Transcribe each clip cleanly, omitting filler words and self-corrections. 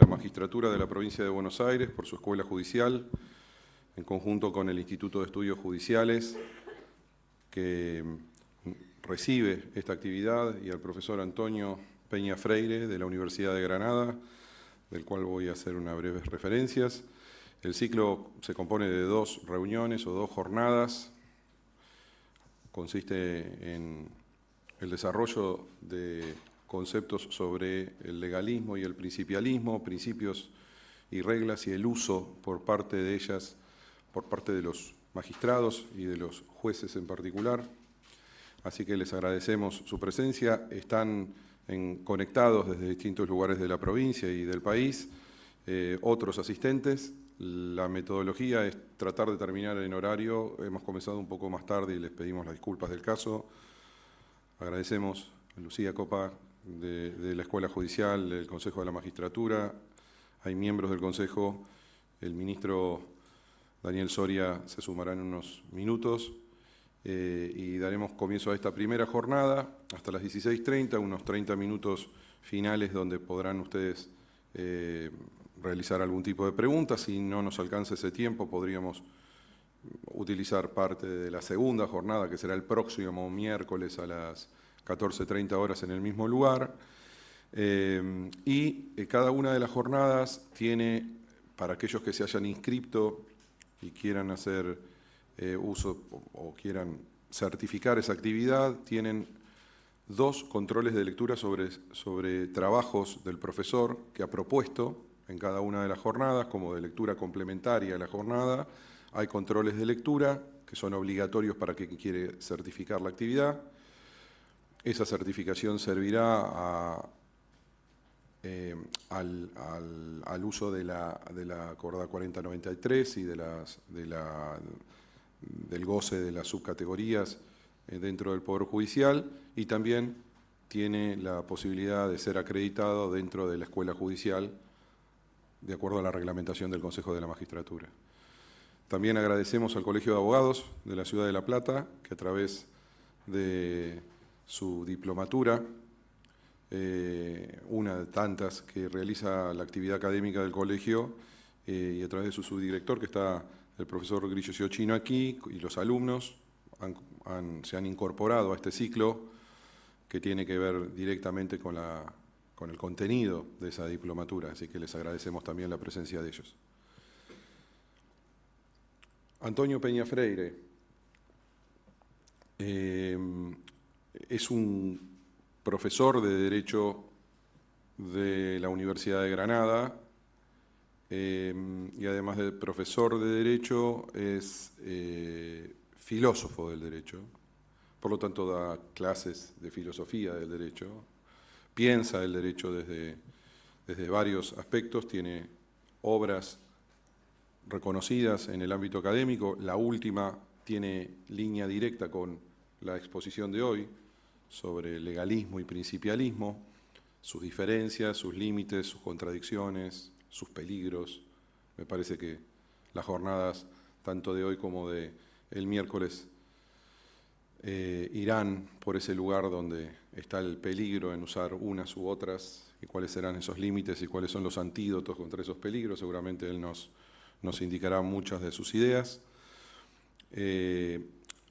la Magistratura de la Provincia de Buenos Aires por su Escuela Judicial, en conjunto con el Instituto de Estudios Judiciales, que recibe esta actividad, y al profesor Antonio Peña Freire, de la Universidad de Granada, del cual voy a hacer unas breves referencias. El ciclo se compone de 2 reuniones o 2 jornadas. Consiste en el desarrollo de conceptos sobre el legalismo y el principialismo, principios y reglas y el uso por parte de ellas, por parte de los magistrados y de los jueces en particular. Así que les agradecemos su presencia. Están conectados desde distintos lugares de la provincia y del país otros asistentes. La metodología es tratar de terminar en horario. Hemos comenzado un poco más tarde y les pedimos las disculpas del caso. Agradecemos a Lucía Copa de la Escuela Judicial, del Consejo de la Magistratura. Hay miembros del Consejo. El ministro Daniel Soria se sumará en unos minutos. Y daremos comienzo a esta primera jornada hasta las 16:30, unos 30 minutos finales donde podrán ustedes realizar algún tipo de preguntas. Si no nos alcanza ese tiempo, podríamos utilizar parte de la segunda jornada, que será el próximo miércoles a las 14:30 horas en el mismo lugar. Cada una de las jornadas tiene, para aquellos que se hayan inscrito y quieran hacer uso o quieran certificar esa actividad, tienen 2 controles de lectura sobre trabajos del profesor que ha propuesto en cada una de las jornadas, como de lectura complementaria a la jornada. Hay controles de lectura que son obligatorios para quien quiere certificar la actividad. Esa certificación servirá al uso de la acordada 4093 y del goce de las subcategorías dentro del Poder Judicial, y también tiene la posibilidad de ser acreditado dentro de la Escuela Judicial de acuerdo a la reglamentación del Consejo de la Magistratura. También agradecemos al Colegio de Abogados de la Ciudad de La Plata, que a través de su diplomatura, una de tantas que realiza la actividad académica del colegio, y a través de su subdirector, que está el profesor Grillo Siochino aquí, y los alumnos se han incorporado a este ciclo que tiene que ver directamente con el contenido de esa diplomatura, así que les agradecemos también la presencia de ellos. Antonio Peña Freire es un profesor de Derecho de la Universidad de Granada, y además de profesor de Derecho es filósofo del Derecho, por lo tanto da clases de filosofía del Derecho, piensa el Derecho desde varios aspectos, tiene obras reconocidas en el ámbito académico. La última tiene línea directa con la exposición de hoy sobre legalismo y principialismo, sus diferencias, sus límites, sus contradicciones, sus peligros. Me parece que las jornadas, tanto de hoy como de el miércoles, irán por ese lugar donde está el peligro en usar unas u otras, y cuáles serán esos límites y cuáles son los antídotos contra esos peligros. Seguramente él nos indicará muchas de sus ideas.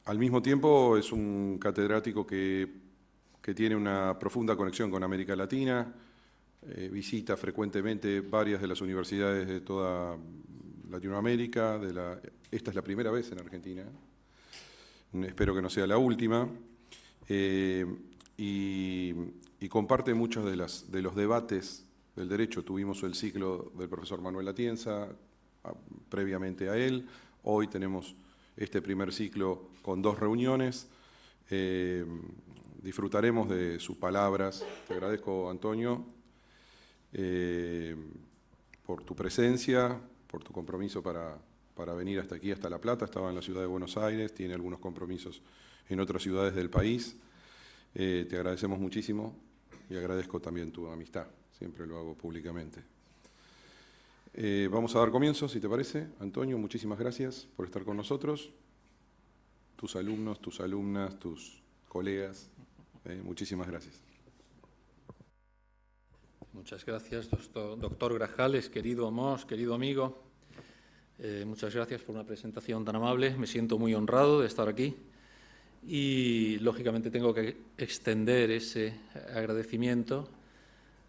Al mismo tiempo es un catedrático que tiene una profunda conexión con América Latina, visita frecuentemente varias de las universidades de toda Latinoamérica. Esta es la primera vez en Argentina, espero que no sea la última, y comparte muchos de los debates del derecho. Tuvimos el ciclo del profesor Manuel Atienza previamente a él. Hoy tenemos este primer ciclo con 2 reuniones. Disfrutaremos de sus palabras. Te agradezco, Antonio, por tu presencia, por tu compromiso para venir hasta aquí, hasta La Plata. Estaba en la ciudad de Buenos Aires, tiene algunos compromisos en otras ciudades del país. Te agradecemos muchísimo y agradezco también tu amistad, siempre lo hago públicamente. Vamos a dar comienzo, si te parece. Antonio, muchísimas gracias por estar con nosotros. Tus alumnos, tus alumnas, tus colegas, muchísimas gracias. Muchas gracias, doctor Grajales, querido Amos, querido amigo. Muchas gracias por una presentación tan amable. Me siento muy honrado de estar aquí y, lógicamente, tengo que extender ese agradecimiento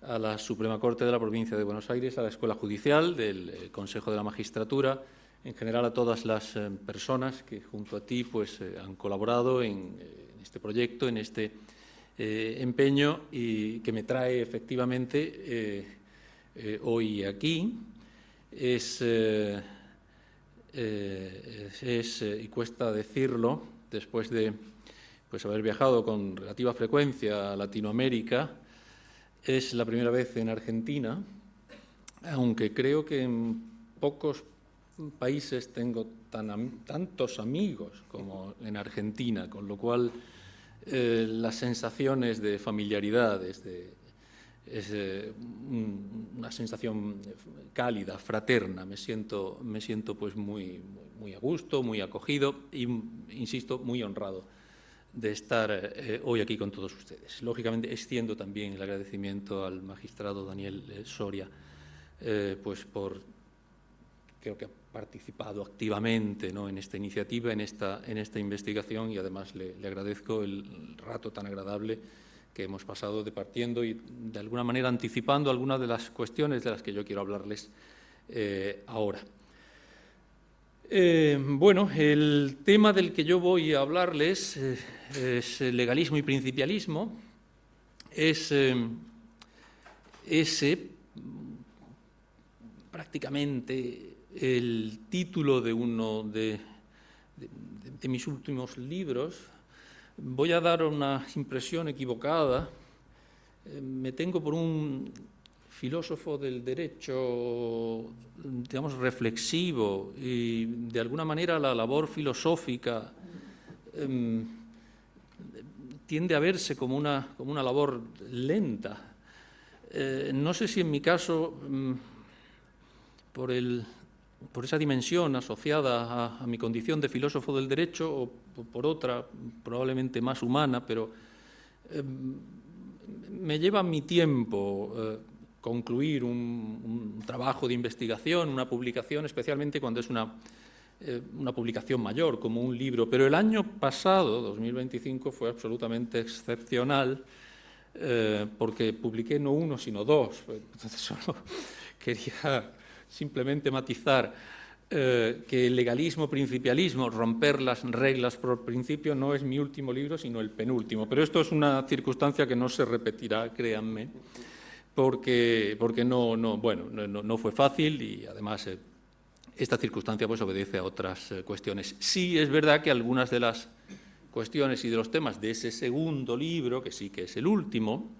a la Suprema Corte de la Provincia de Buenos Aires, a la Escuela Judicial, del Consejo de la Magistratura, en general a todas las personas que junto a ti han colaborado en este proyecto, en este empeño, y que me trae efectivamente hoy aquí. Y cuesta decirlo, después de haber viajado con relativa frecuencia a Latinoamérica, es la primera vez en Argentina, aunque creo que en pocos países tengo tantos amigos como en Argentina, con lo cual las sensaciones de familiaridad, es una sensación cálida, fraterna. Me siento pues muy a gusto, muy acogido y, insisto, muy honrado de estar hoy aquí con todos ustedes. Lógicamente, extiendo también el agradecimiento al magistrado Daniel Soria, creo que ha participado activamente, ¿no?, en esta iniciativa, en esta investigación, y además le agradezco el rato tan agradable que hemos pasado departiendo y, de alguna manera, anticipando algunas de las cuestiones de las que yo quiero hablarles ahora. Bueno, el tema del que yo voy a hablarles es legalismo y principialismo. Es ese prácticamente el título de uno de mis últimos libros. Voy a dar una impresión equivocada. Me tengo por un filósofo del derecho, digamos, reflexivo, y de alguna manera la labor filosófica tiende a verse como una labor lenta. No sé si en mi caso, por esa dimensión asociada a mi condición de filósofo del derecho, o por otra, probablemente más humana, pero me lleva mi tiempo concluir un trabajo de investigación, una publicación, especialmente cuando es una publicación mayor, como un libro. Pero el año pasado, 2025, fue absolutamente excepcional, porque publiqué no uno, sino dos. Entonces, solo quería simplemente matizar que el legalismo, principialismo, romper las reglas por principio, no es mi último libro, sino el penúltimo. Pero esto es una circunstancia que no se repetirá, créanme, porque no fue fácil, y además esta circunstancia obedece a otras cuestiones. Sí es verdad que algunas de las cuestiones y de los temas de ese segundo libro, que sí que es el último,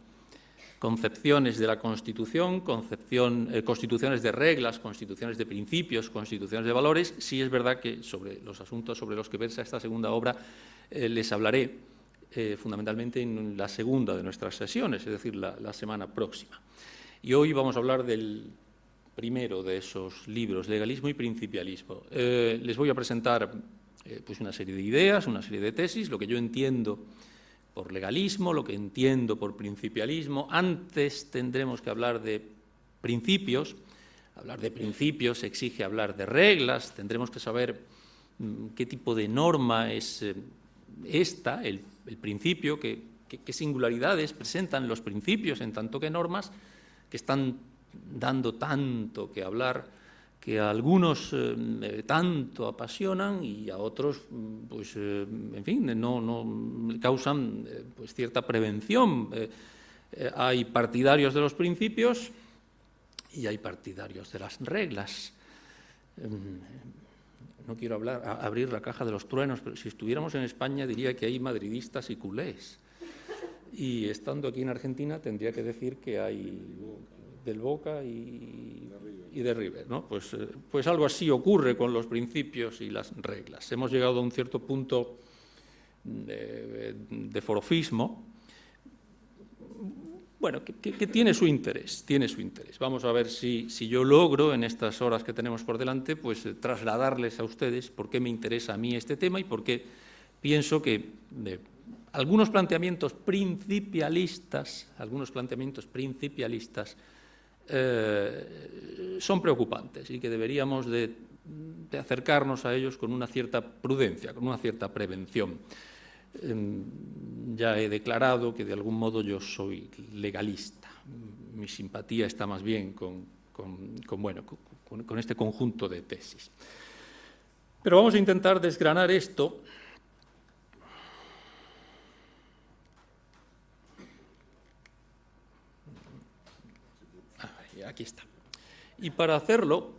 concepciones de la Constitución, constituciones de reglas, constituciones de principios, constituciones de valores, sí es verdad que sobre los asuntos sobre los que versa esta segunda obra les hablaré fundamentalmente en la segunda de nuestras sesiones, es decir, la semana próxima. Y hoy vamos a hablar del primero de esos libros, Legalismo y Principialismo. Les voy a presentar una serie de ideas, una serie de tesis, lo que yo entiendo por legalismo, lo que entiendo por principialismo. Antes tendremos que hablar de principios. Hablar de principios exige hablar de reglas. Tendremos que saber qué tipo de norma es esta, el principio, qué singularidades presentan los principios en tanto que normas, que están dando tanto que hablar, que a algunos tanto apasionan y a otros, en fin, no causan cierta prevención. Hay partidarios de los principios y hay partidarios de las reglas. No quiero abrir la caja de los truenos, pero si estuviéramos en España diría que hay madridistas y culés. Y estando aquí en Argentina tendría que decir que hay del Boca y de River, ¿no? Pues algo así ocurre con los principios y las reglas. Hemos llegado a un cierto punto de forofismo, bueno, que tiene su interés, Vamos a ver si yo logro, en estas horas que tenemos por delante, trasladarles a ustedes por qué me interesa a mí este tema y por qué pienso que algunos planteamientos principialistas son preocupantes y que deberíamos de acercarnos a ellos con una cierta prudencia, con una cierta prevención. Ya he declarado que de algún modo yo soy legalista. Mi simpatía está más bien con este conjunto de tesis. Pero vamos a intentar desgranar esto. Aquí está. Y para hacerlo,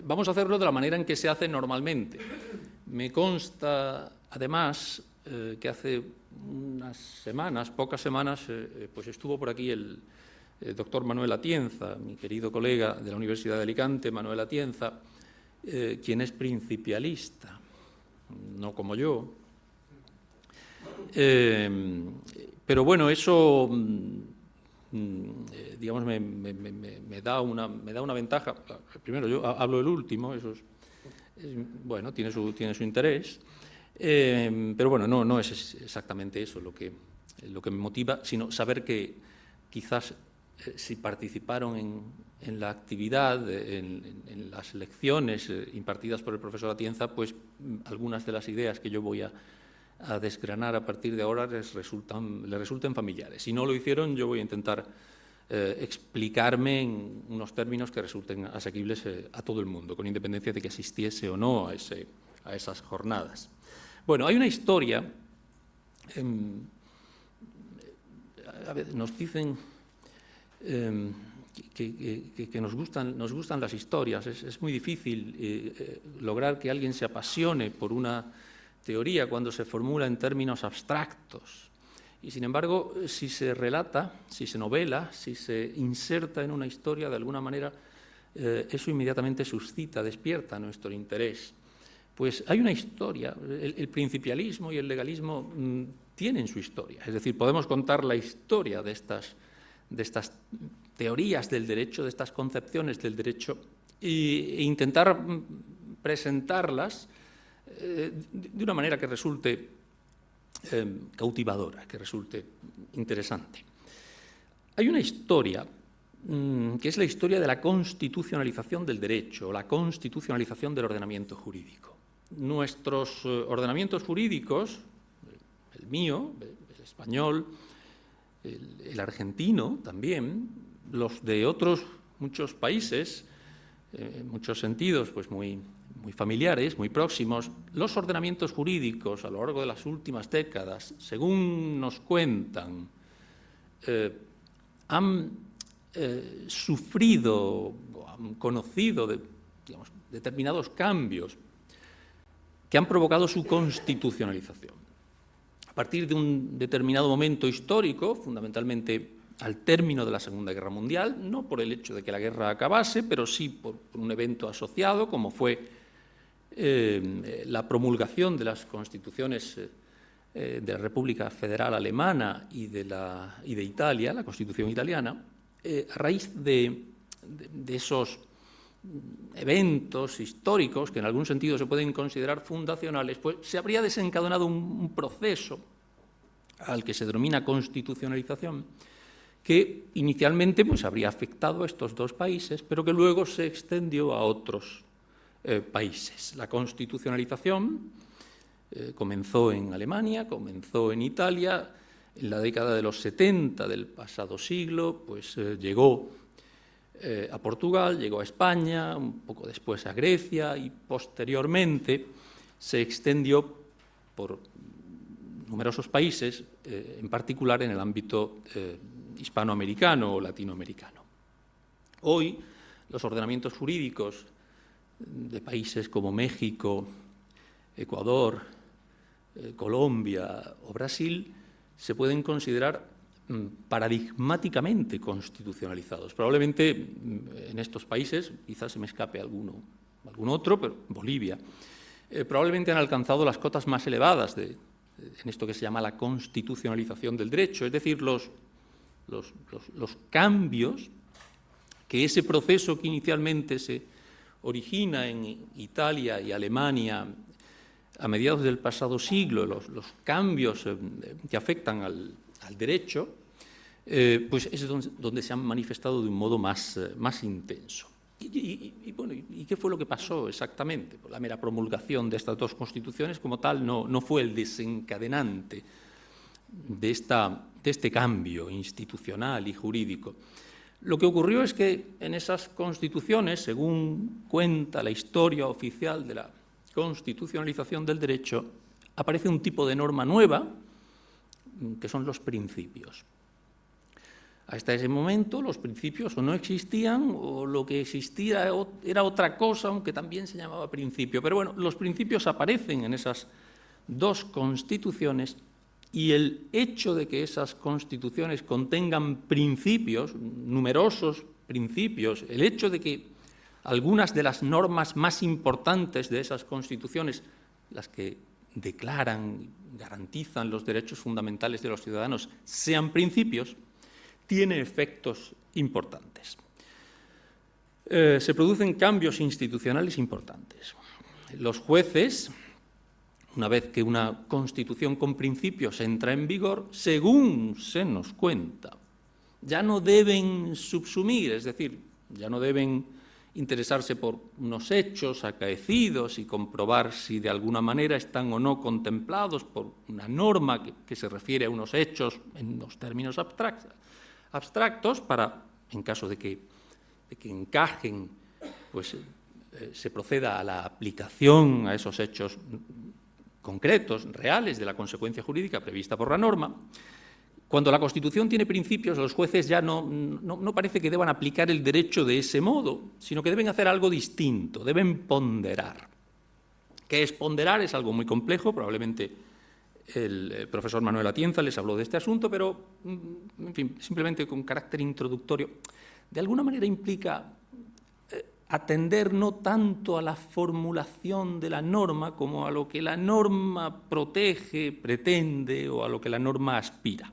vamos a hacerlo de la manera en que se hace normalmente. Me consta, además, que hace unas semanas, pocas semanas, pues estuvo por aquí el doctor Manuel Atienza, mi querido colega de la Universidad de Alicante, Manuel Atienza, quien es principialista, no como yo. Pero bueno, eso, digamos, me da una ventaja. Primero, yo hablo el último, eso bueno, tiene su interés, pero bueno, no es exactamente eso lo que me motiva, sino saber que quizás si participaron en la actividad, en las lecciones impartidas por el profesor Atienza, pues algunas de las ideas que yo voy a desgranar a partir de ahora les resulten familiares. Si no lo hicieron, yo voy a intentar explicarme en unos términos que resulten asequibles a todo el mundo, con independencia de que asistiese o no a esas jornadas. Bueno, hay una historia, a veces nos dicen que nos gustan las historias. Es muy difícil lograr que alguien se apasione por una teoría cuando se formula en términos abstractos. Y, sin embargo, si se relata, si se novela, si se inserta en una historia, de alguna manera, eso inmediatamente suscita, despierta nuestro interés. Pues hay una historia, el principialismo y el legalismo tienen su historia. Es decir, podemos contar la historia de estas teorías del derecho, de estas concepciones del derecho, e intentar presentarlas de una manera que resulte cautivadora, que resulte interesante. Hay una historia que es la historia de la constitucionalización del derecho, la constitucionalización del ordenamiento jurídico. Nuestros ordenamientos jurídicos, el mío, el español, el argentino también, los de otros muchos países, en muchos sentidos pues muy familiares, muy próximos, los ordenamientos jurídicos a lo largo de las últimas décadas, según nos cuentan, han sufrido, han conocido determinados cambios que han provocado su constitucionalización. A partir de un determinado momento histórico, fundamentalmente al término de la Segunda Guerra Mundial, no por el hecho de que la guerra acabase, pero sí por un evento asociado, como fue la promulgación de las constituciones de la República Federal Alemana y de Italia, la Constitución italiana, a raíz de esos eventos históricos, que en algún sentido se pueden considerar fundacionales, pues se habría desencadenado un proceso al que se denomina constitucionalización, que inicialmente pues, habría afectado a estos dos países, pero que luego se extendió a otros países. La constitucionalización comenzó en Alemania, comenzó en Italia, en la década de los 70 del pasado siglo, pues llegó a Portugal, llegó a España, un poco después a Grecia y posteriormente se extendió por numerosos países, en particular en el ámbito hispanoamericano o latinoamericano. Hoy, los ordenamientos jurídicos de países como México, Ecuador, Colombia o Brasil se pueden considerar paradigmáticamente constitucionalizados. Probablemente en estos países, quizás se me escape algún otro, pero Bolivia, probablemente han alcanzado las cotas más elevadas en esto que se llama la constitucionalización del derecho, es decir, los cambios que ese proceso que inicialmente se origina en Italia y Alemania a mediados del pasado siglo, los cambios que afectan al derecho, pues es donde se han manifestado de un modo más intenso. Bueno, ¿y qué fue lo que pasó exactamente? Pues la mera promulgación de estas dos constituciones como tal no fue el desencadenante de este cambio institucional y jurídico. Lo que ocurrió es que en esas constituciones, según cuenta la historia oficial de la constitucionalización del derecho, aparece un tipo de norma nueva, que son los principios. Hasta ese momento los principios o no existían o lo que existía era otra cosa, aunque también se llamaba principio. Pero bueno, los principios aparecen en esas dos constituciones y el hecho de que esas constituciones contengan principios, numerosos principios, el hecho de que algunas de las normas más importantes de esas constituciones, las que declaran, garantizan los derechos fundamentales de los ciudadanos, sean principios, tiene efectos importantes. Se producen cambios institucionales importantes. Los jueces, una vez que una constitución con principios entra en vigor, según se nos cuenta, ya no deben subsumir, es decir, ya no deben interesarse por unos hechos acaecidos y comprobar si de alguna manera están o no contemplados por una norma que se refiere a unos hechos en unos términos abstractos para, en caso de que encajen, pues se proceda a la aplicación a esos hechos concretos, reales, de la consecuencia jurídica prevista por la norma. Cuando la Constitución tiene principios, los jueces ya no parece que deban aplicar el derecho de ese modo, sino que deben hacer algo distinto, deben ponderar. ¿Qué es ponderar? Es algo muy complejo, probablemente el profesor Manuel Atienza les habló de este asunto, pero, en fin, simplemente con carácter introductorio, de alguna manera implica atender no tanto a la formulación de la norma como a lo que la norma protege, pretende o a lo que la norma aspira,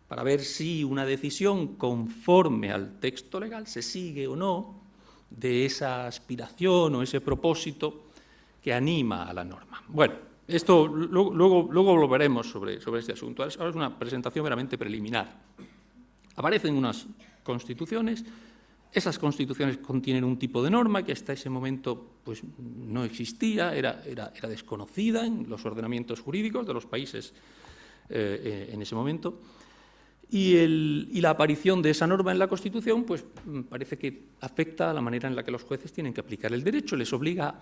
para ver si una decisión conforme al texto legal se sigue o no de esa aspiración o ese propósito que anima a la norma. Bueno, esto luego volveremos sobre este asunto. Ahora es una presentación meramente preliminar. Aparecen unas constituciones. Esas constituciones contienen un tipo de norma que hasta ese momento pues, no existía, era desconocida en los ordenamientos jurídicos de los países en ese momento. Y la aparición de esa norma en la Constitución pues, parece que afecta a la manera en la que los jueces tienen que aplicar el derecho, les obliga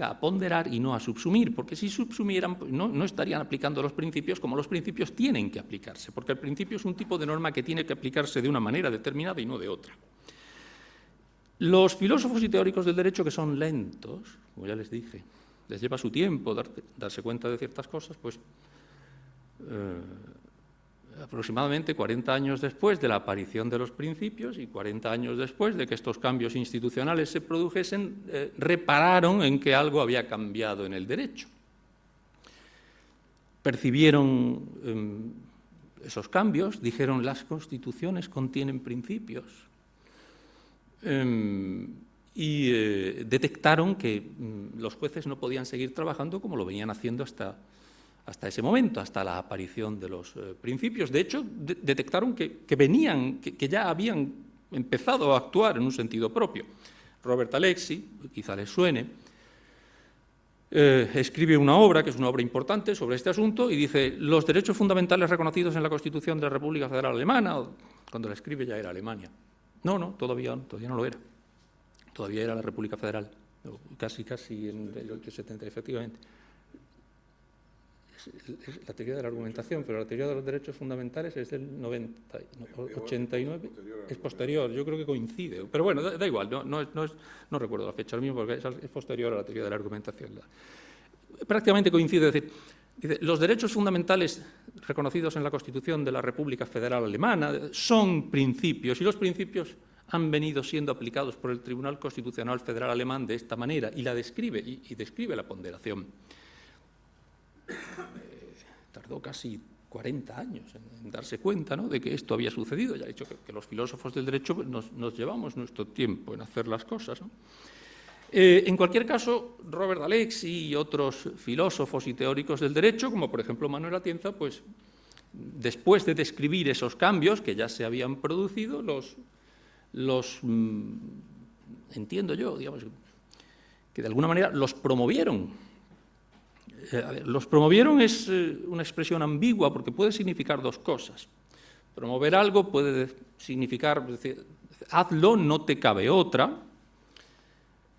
a ponderar y no a subsumir, porque si subsumieran pues, no estarían aplicando los principios como los principios tienen que aplicarse, porque el principio es un tipo de norma que tiene que aplicarse de una manera determinada y no de otra. Los filósofos y teóricos del derecho, que son lentos, como ya les dije, les lleva su tiempo darse cuenta de ciertas cosas, pues aproximadamente 40 años después de la aparición de los principios y 40 años después de que estos cambios institucionales se produjesen, repararon en que algo había cambiado en el derecho. Percibieron esos cambios, dijeron las constituciones contienen principios y detectaron que los jueces no podían seguir trabajando como lo venían haciendo hasta ese momento, hasta la aparición de los principios. De hecho, detectaron que ya habían empezado a actuar en un sentido propio. Robert Alexy, quizá les suene, escribe una obra, que es una obra importante, sobre este asunto, y dice, los derechos fundamentales reconocidos en la Constitución de la República Federal Alemana, cuando la escribe ya era Alemania. No, todavía no lo era. Todavía era la República Federal, casi en el 870, efectivamente. Es la teoría de la argumentación, pero la teoría de los derechos fundamentales es del 89, es posterior, yo creo que coincide, pero bueno, da igual, no recuerdo la fecha, lo mismo porque es posterior a la teoría de la argumentación. Prácticamente coincide, es decir, dice, los derechos fundamentales reconocidos en la Constitución de la República Federal Alemana son principios, y los principios han venido siendo aplicados por el Tribunal Constitucional Federal Alemán de esta manera, y la describe, y describe la ponderación. Tardó casi 40 años en darse cuenta, ¿no?, de que esto había sucedido. Ya he dicho que los filósofos del derecho nos llevamos nuestro tiempo en hacer las cosas, ¿no? En cualquier caso, Robert Alexy y otros filósofos y teóricos del derecho, como por ejemplo Manuel Atienza, pues después de describir esos cambios que ya se habían producido, entiendo yo, digamos, que de alguna manera los promovieron. Los promovieron es una expresión ambigua porque puede significar dos cosas. Promover algo puede significar, es decir, hazlo, no te cabe otra,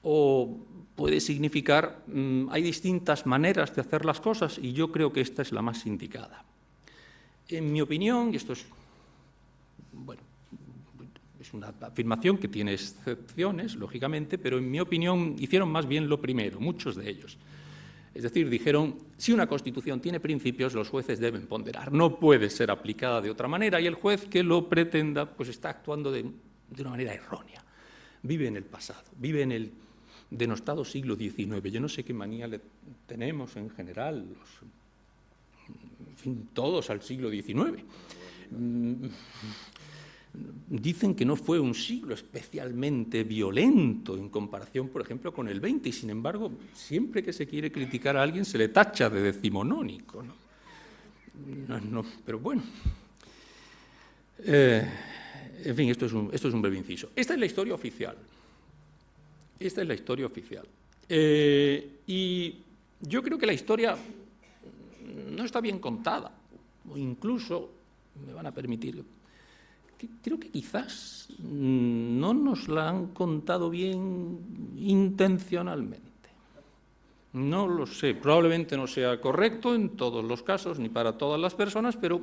o puede significar hay distintas maneras de hacer las cosas y yo creo que esta es la más indicada. En mi opinión, y esto es, bueno, es una afirmación que tiene excepciones, lógicamente, pero en mi opinión hicieron más bien lo primero, muchos de ellos. Es decir, dijeron, si una Constitución tiene principios, los jueces deben ponderar. No puede ser aplicada de otra manera y el juez que lo pretenda pues está actuando de una manera errónea. Vive en el pasado, vive en el denostado siglo XIX. Yo no sé qué manía le tenemos en general, en fin, todos al siglo XIX. Dicen que no fue un siglo especialmente violento en comparación, por ejemplo, con el XX, y sin embargo, siempre que se quiere criticar a alguien se le tacha de decimonónico, ¿no? Pero bueno. En fin, esto es un breve inciso. Esta es la historia oficial. Esta es la historia oficial. Y yo creo que la historia no está bien contada, o incluso, me van a permitir, creo que quizás no nos la han contado bien intencionalmente. No lo sé, probablemente no sea correcto en todos los casos, ni para todas las personas, pero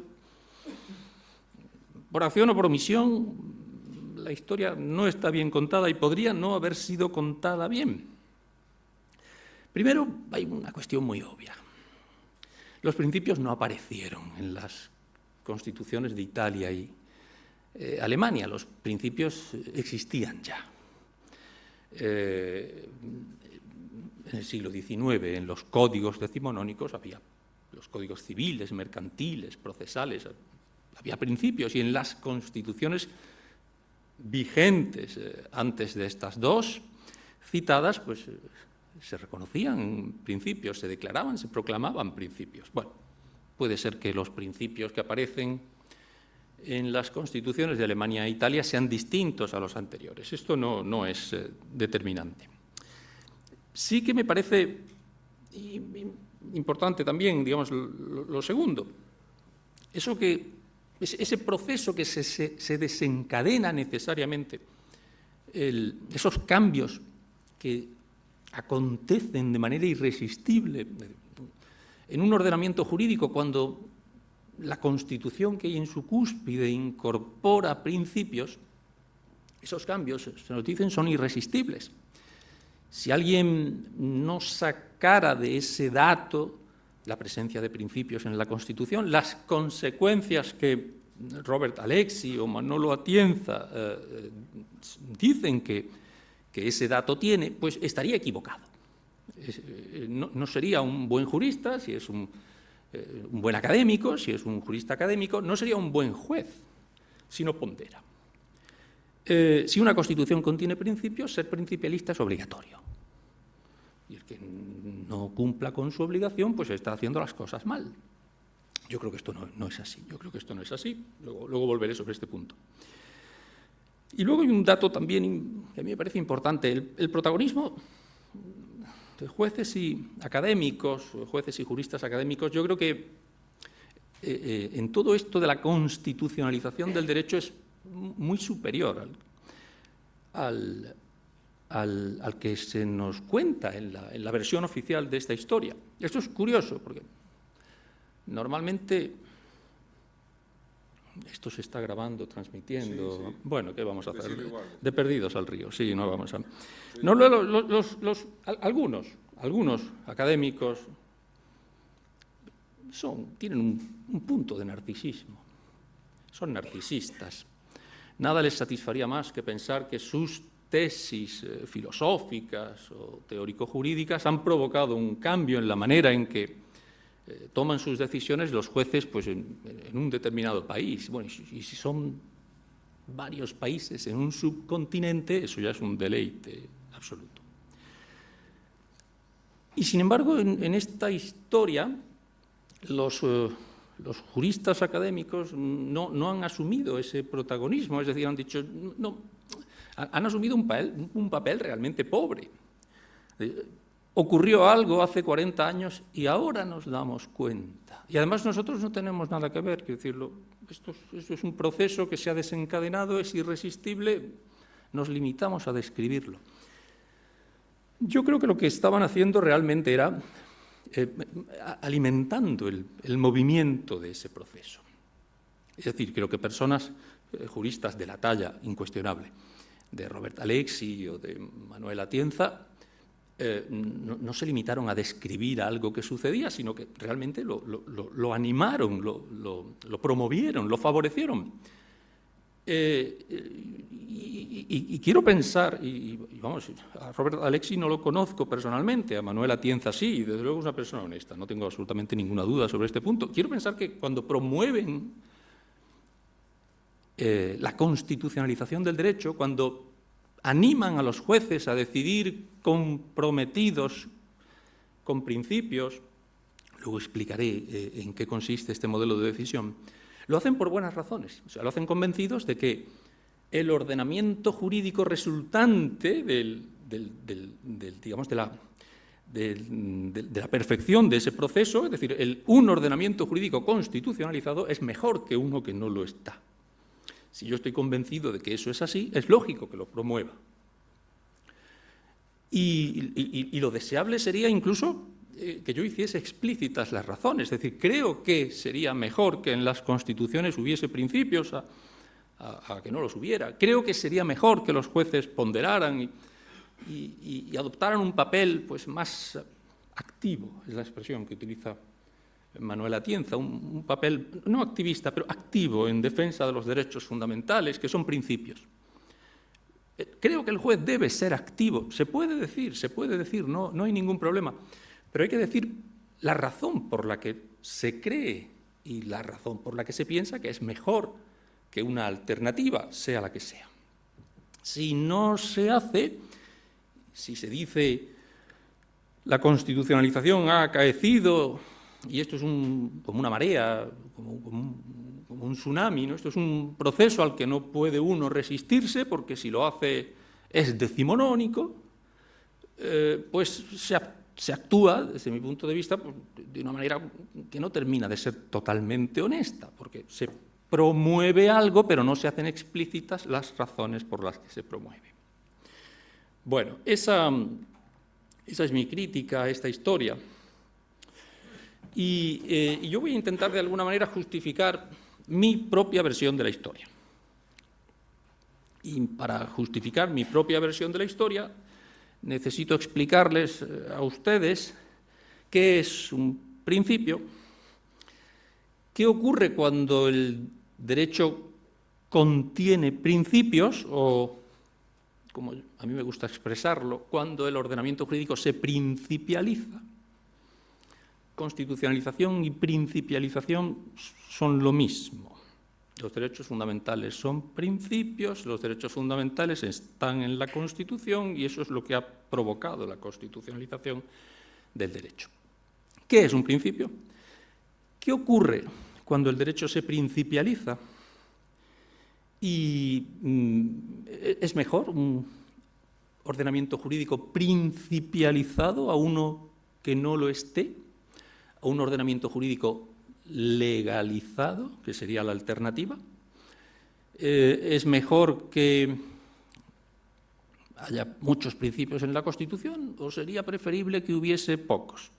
por acción o por omisión, la historia no está bien contada y podría no haber sido contada bien. Primero, hay una cuestión muy obvia. Los principios no aparecieron en las constituciones de Italia y Alemania. Los principios existían ya. En el siglo XIX, en los códigos decimonónicos, había los códigos civiles, mercantiles, procesales, había principios, y en las constituciones vigentes antes de estas dos citadas, pues se reconocían principios, se declaraban, se proclamaban principios. Bueno, puede ser que los principios que aparecen en las constituciones de Alemania e Italia sean distintos a los anteriores. Esto no es determinante. Sí que me parece importante también, digamos, lo segundo, ese proceso que se desencadena necesariamente, esos cambios que acontecen de manera irresistible en un ordenamiento jurídico cuando la Constitución que hay en su cúspide incorpora principios, esos cambios, se nos dicen, son irresistibles. Si alguien no sacara de ese dato la presencia de principios en la Constitución, las consecuencias que Robert Alexi o Manolo Atienza dicen que ese dato tiene, pues estaría equivocado. No sería un buen jurista, si es un buen académico, si es un jurista académico, no sería un buen juez, si no pondera. Si una Constitución contiene principios, ser principialista es obligatorio. Y el que no cumpla con su obligación, pues está haciendo las cosas mal. Yo creo que esto no es así. Yo creo que esto no es así. Luego volveré sobre este punto. Y luego hay un dato también que a mí me parece importante. El protagonismo de jueces y académicos, jueces y juristas académicos, yo creo que en todo esto de la constitucionalización del derecho es muy superior al que se nos cuenta en la versión oficial de esta historia. Esto es curioso, porque normalmente esto se está grabando, transmitiendo. Sí, sí. Bueno, ¿qué vamos a hacer? De perdidos al río, sí, no vamos a... No, algunos académicos tienen un punto de narcisismo, son narcisistas. Nada les satisfaría más que pensar que sus tesis filosóficas o teórico-jurídicas han provocado un cambio en la manera en que toman sus decisiones los jueces pues, en un determinado país. Bueno, y si son varios países en un subcontinente, eso ya es un deleite absoluto. Y sin embargo, en esta historia, los los juristas académicos no han asumido ese protagonismo, es decir, han dicho, no, han asumido un papel realmente pobre. Ocurrió algo hace 40 años y ahora nos damos cuenta. Y además nosotros no tenemos nada que ver, quiero decirlo, esto es un proceso que se ha desencadenado, es irresistible, nos limitamos a describirlo. Yo creo que lo que estaban haciendo realmente era alimentando el movimiento de ese proceso. Es decir, creo que personas, juristas de la talla incuestionable, de Robert Alexy o de Manuel Atienza, no se limitaron a describir algo que sucedía, sino que realmente lo animaron, lo promovieron, lo favorecieron. Y quiero pensar, y vamos, a Robert Alexy no lo conozco personalmente, a Manuel Atienza sí, y desde luego es una persona honesta, no tengo absolutamente ninguna duda sobre este punto. Quiero pensar que cuando promueven la constitucionalización del derecho, cuando animan a los jueces a decidir comprometidos con principios, luego explicaré en qué consiste este modelo de decisión, lo hacen por buenas razones, o sea, lo hacen convencidos de que el ordenamiento jurídico resultante de la perfección de ese proceso, es decir, un ordenamiento jurídico constitucionalizado es mejor que uno que no lo está. Si yo estoy convencido de que eso es así, es lógico que lo promueva. Y lo deseable sería incluso que yo hiciese explícitas las razones. Es decir, creo que sería mejor que en las constituciones hubiese principios a que no los hubiera. Creo que sería mejor que los jueces ponderaran y adoptaran un papel pues, más activo, es la expresión que utiliza Manuel Atienza, un papel no activista, pero activo en defensa de los derechos fundamentales, que son principios. Creo que el juez debe ser activo, se puede decir, no hay ningún problema, pero hay que decir la razón por la que se cree y la razón por la que se piensa que es mejor que una alternativa, sea la que sea. Si no se hace, si se dice la constitucionalización ha acaecido y esto es como una marea, como un tsunami, ¿no? Esto es un proceso al que no puede uno resistirse porque si lo hace es decimonónico, pues se actúa, desde mi punto de vista, pues, de una manera que no termina de ser totalmente honesta, porque se promueve algo, pero no se hacen explícitas las razones por las que se promueve. Bueno, esa es mi crítica a esta historia. Y yo voy a intentar de alguna manera justificar mi propia versión de la historia. Y para justificar mi propia versión de la historia, necesito explicarles a ustedes qué es un principio, qué ocurre cuando el derecho contiene principios, o, como a mí me gusta expresarlo, cuando el ordenamiento jurídico se principializa. Constitucionalización y principialización son lo mismo. Los derechos fundamentales son principios, los derechos fundamentales están en la Constitución y eso es lo que ha provocado la constitucionalización del derecho. ¿Qué es un principio? ¿Qué ocurre cuando el derecho se principializa? Y es mejor un ordenamiento jurídico principializado a uno que no lo esté, a un ordenamiento jurídico legalizado, que sería la alternativa. Es mejor que haya muchos principios en la Constitución o sería preferible que hubiese pocos.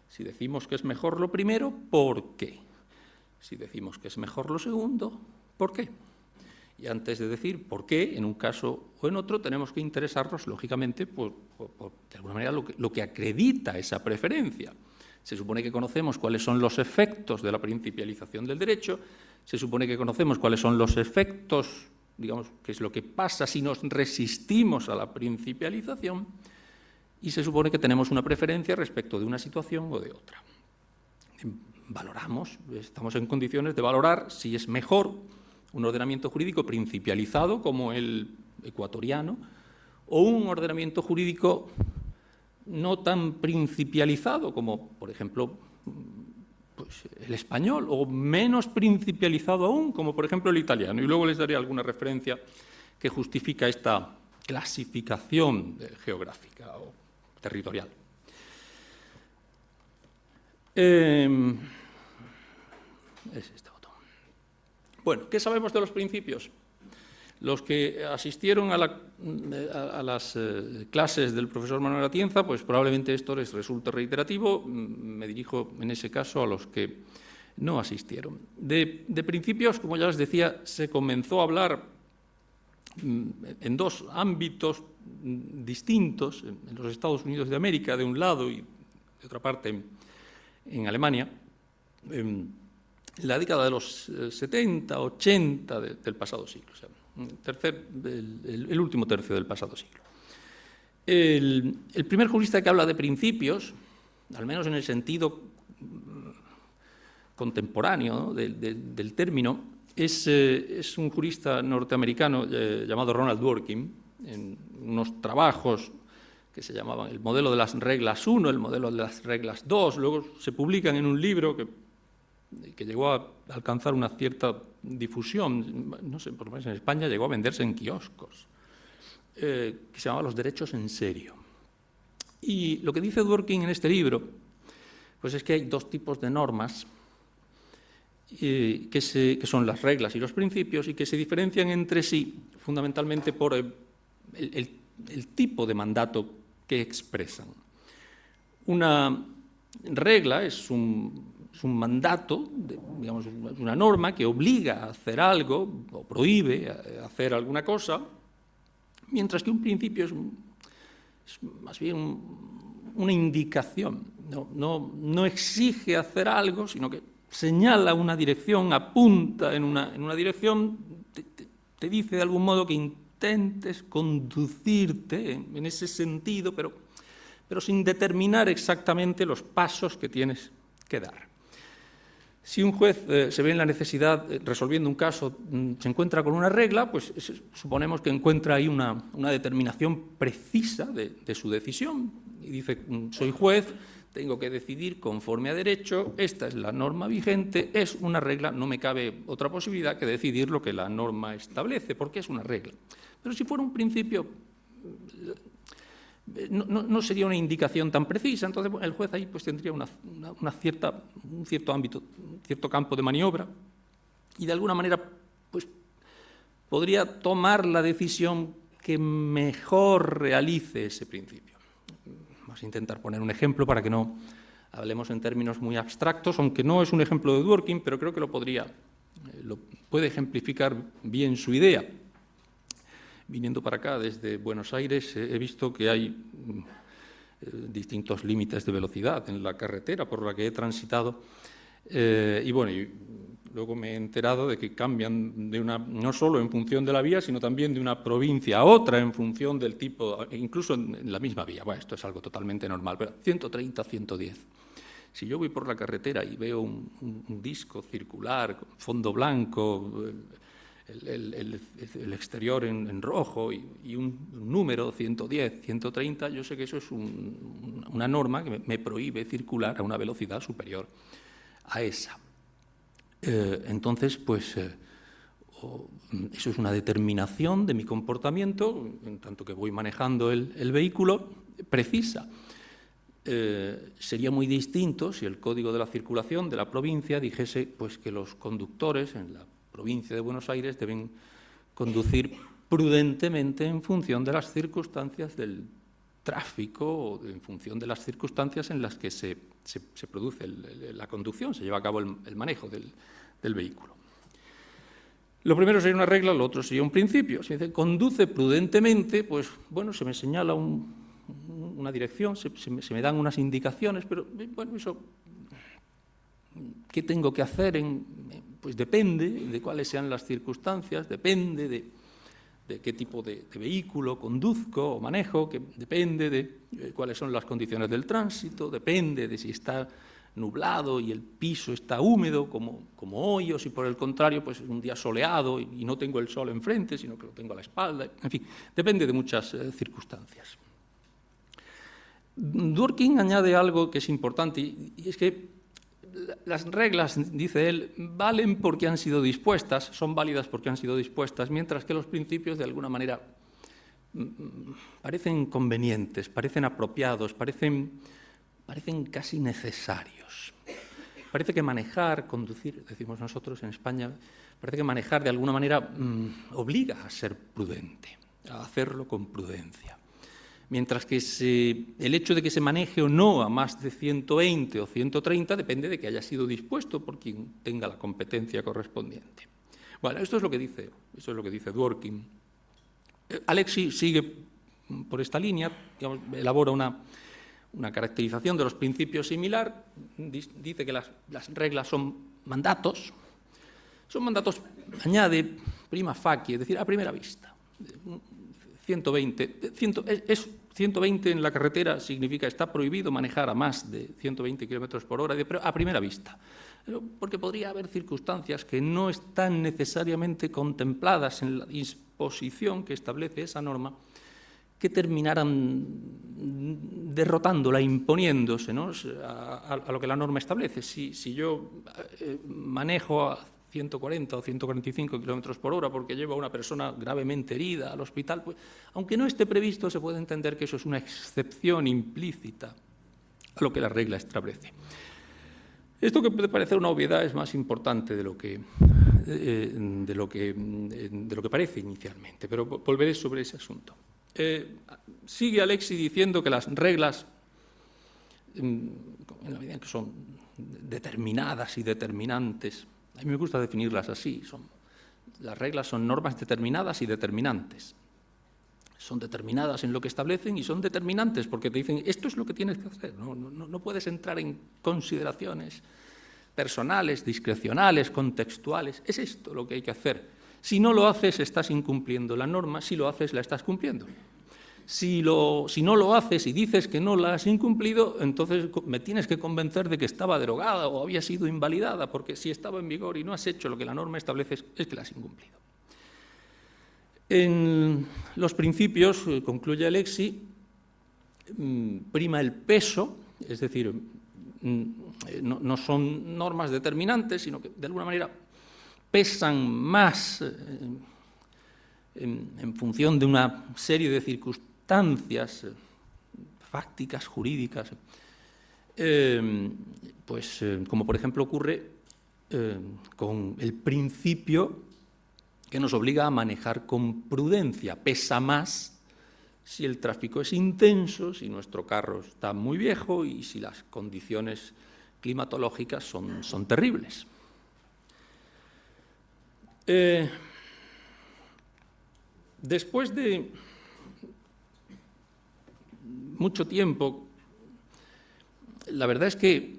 Si decimos que es mejor lo primero, ¿por qué? Si decimos que es mejor lo segundo, ¿por qué? Y antes de decir por qué, en un caso o en otro, tenemos que interesarnos, lógicamente, por de alguna manera, lo que acredita esa preferencia. Se supone que conocemos cuáles son los efectos de la principialización del derecho, se supone que conocemos cuáles son los efectos, digamos, qué es lo que pasa si nos resistimos a la principialización, y se supone que tenemos una preferencia respecto de una situación o de otra. Valoramos, estamos en condiciones de valorar si es mejor un ordenamiento jurídico principializado como el ecuatoriano o un ordenamiento jurídico no tan principializado como, por ejemplo, pues, pues, el español, o menos principializado aún, como por ejemplo el italiano. Y luego les daré alguna referencia que justifica esta clasificación geográfica o territorial. Es este botón. Bueno, ¿qué sabemos de los principios? Los que asistieron a las clases del profesor Manuel Atienza, pues probablemente esto les resulte reiterativo. Me dirijo en ese caso a los que no asistieron. De principios, como ya les decía, se comenzó a hablar en dos ámbitos distintos, en los Estados Unidos de América, de un lado, y de otra parte en Alemania, en la década de los 70, 80 del pasado siglo, o sea, el último tercio del pasado siglo. El primer jurista que habla de principios, al menos en el sentido contemporáneo, ¿no?, del término, es un jurista norteamericano llamado Ronald Dworkin, en unos trabajos que se llamaban el modelo de las reglas 1, el modelo de las reglas 2, luego se publican en un libro que llegó a alcanzar una cierta difusión, no sé, por lo menos en España llegó a venderse en kioscos, que se llamaba Los derechos en serio. Y lo que dice Dworkin en este libro, pues es que hay dos tipos de normas, que son las reglas y los principios, y que se diferencian entre sí fundamentalmente por el tipo de mandato que expresan. Una regla es un mandato, digamos, una norma que obliga a hacer algo o prohíbe hacer alguna cosa, mientras que un principio es más bien una indicación. No exige hacer algo, sino que señala una dirección, apunta en una dirección, te dice de algún modo que intentes conducirte en ese sentido, pero sin determinar exactamente los pasos que tienes que dar. Si un juez se ve en la necesidad, resolviendo un caso, se encuentra con una regla, pues suponemos que encuentra ahí una determinación precisa de su decisión. Y dice, soy juez, tengo que decidir conforme a derecho, esta es la norma vigente, es una regla, no me cabe otra posibilidad que decidir lo que la norma establece, porque es una regla. Pero si fuera un principio, no sería una indicación tan precisa, entonces el juez ahí pues tendría un cierto ámbito, un cierto campo de maniobra, y de alguna manera pues podría tomar la decisión que mejor realice ese principio. Vamos a intentar poner un ejemplo para que no hablemos en términos muy abstractos, aunque no es un ejemplo de Dworkin, pero creo que lo puede ejemplificar bien su idea. Viniendo para acá desde Buenos Aires he visto que hay distintos límites de velocidad en la carretera por la que he transitado y bueno, luego me he enterado de que cambian no solo en función de la vía, sino también de una provincia a otra en función del tipo, incluso en la misma vía. Bueno, esto es algo totalmente normal, pero 130, 110. Si yo voy por la carretera y veo un disco circular con fondo blanco, el exterior en rojo y un número 110, 130, yo sé que eso es una norma que me prohíbe circular a una velocidad superior a esa. Entonces, pues, eso es una determinación de mi comportamiento, en tanto que voy manejando el vehículo, precisa. Sería muy distinto si el Código de la Circulación de la provincia dijese pues, que los conductores en la provincia de Buenos Aires deben conducir prudentemente en función de las circunstancias del tráfico o en función de las circunstancias en las que se produce la conducción, se lleva a cabo el manejo del vehículo. Lo primero sería una regla, lo otro sería un principio. Si dice conduce prudentemente, pues bueno, se me señala una dirección, se me dan unas indicaciones, pero bueno, eso, ¿qué tengo que hacer? Pues depende de cuáles sean las circunstancias, depende de qué tipo de vehículo conduzco o manejo, que depende de cuáles son las condiciones del tránsito, depende de si está nublado y el piso está húmedo como hoy, o si por el contrario pues es un día soleado y no tengo el sol enfrente, sino que lo tengo a la espalda. En fin, depende de muchas circunstancias. Dworkin añade algo que es importante y es que las reglas, dice él, valen porque han sido dispuestas, son válidas porque han sido dispuestas, mientras que los principios, de alguna manera, parecen convenientes, parecen apropiados, parecen casi necesarios. Parece que manejar, conducir, decimos nosotros en España, parece que manejar de alguna manera obliga a ser prudente, a hacerlo con prudencia. Mientras que el hecho de que se maneje o no a más de 120 o 130 depende de que haya sido dispuesto por quien tenga la competencia correspondiente. Bueno, esto es lo que dice Dworkin. Alexi sigue por esta línea, digamos, elabora una caracterización de los principios similar, dice que las reglas son mandatos, añade prima facie, es decir, a primera vista. 120 en la carretera significa está prohibido manejar a más de 120 kilómetros por hora, pero a primera vista. Porque podría haber circunstancias que no están necesariamente contempladas en la disposición que establece esa norma, que terminaran derrotándola, imponiéndose, ¿no?, a lo que la norma establece. Si yo manejo a 140 o 145 kilómetros por hora porque llevo a una persona gravemente herida al hospital, pues, aunque no esté previsto, se puede entender que eso es una excepción implícita a lo que la regla establece. Esto, que puede parecer una obviedad, es más importante de lo que parece inicialmente, pero volveré sobre ese asunto. Sigue Alexi diciendo que las reglas, en la medida en que son determinadas y determinantes, a mí me gusta definirlas así, las reglas son normas determinadas y determinantes. Son determinadas en lo que establecen y son determinantes porque te dicen esto es lo que tienes que hacer. No puedes entrar en consideraciones personales, discrecionales, contextuales. Es esto lo que hay que hacer. Si no lo haces, estás incumpliendo la norma. Si lo haces, la estás cumpliendo. Si no lo haces y dices que no la has incumplido, entonces me tienes que convencer de que estaba derogada o había sido invalidada, porque si estaba en vigor y no has hecho lo que la norma establece, es que la has incumplido. En los principios, concluye Alexi, prima el peso, es decir, no son normas determinantes, sino que de alguna manera pesan más en función de una serie de circunstancias fácticas, jurídicas, como por ejemplo ocurre con el principio que nos obliga a manejar con prudencia. Pesa más si el tráfico es intenso, si nuestro carro está muy viejo y si las condiciones climatológicas son terribles. Después de mucho tiempo, la verdad es que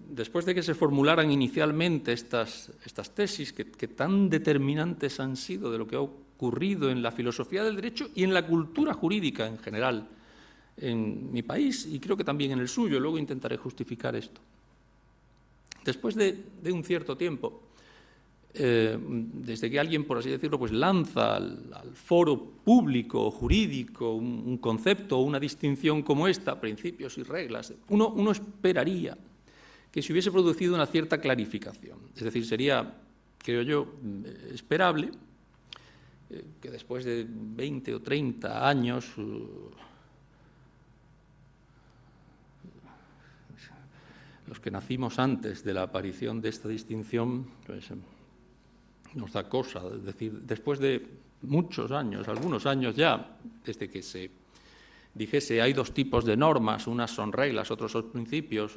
después de que se formularan inicialmente estas tesis que tan determinantes han sido de lo que ha ocurrido en la filosofía del derecho y en la cultura jurídica en general en mi país y creo que también en el suyo, luego intentaré justificar esto. Después de un cierto tiempo, desde que alguien, por así decirlo, pues lanza al foro público, jurídico, un concepto o una distinción como esta, principios y reglas, uno esperaría que se hubiese producido una cierta clarificación. Es decir, sería, creo yo, esperable que después de 20 o 30 años los que nacimos antes de la aparición de esta distinción, pues, nos da cosa, es decir, después de muchos años, algunos años ya, desde que se dijese hay dos tipos de normas, unas son reglas, otros son principios,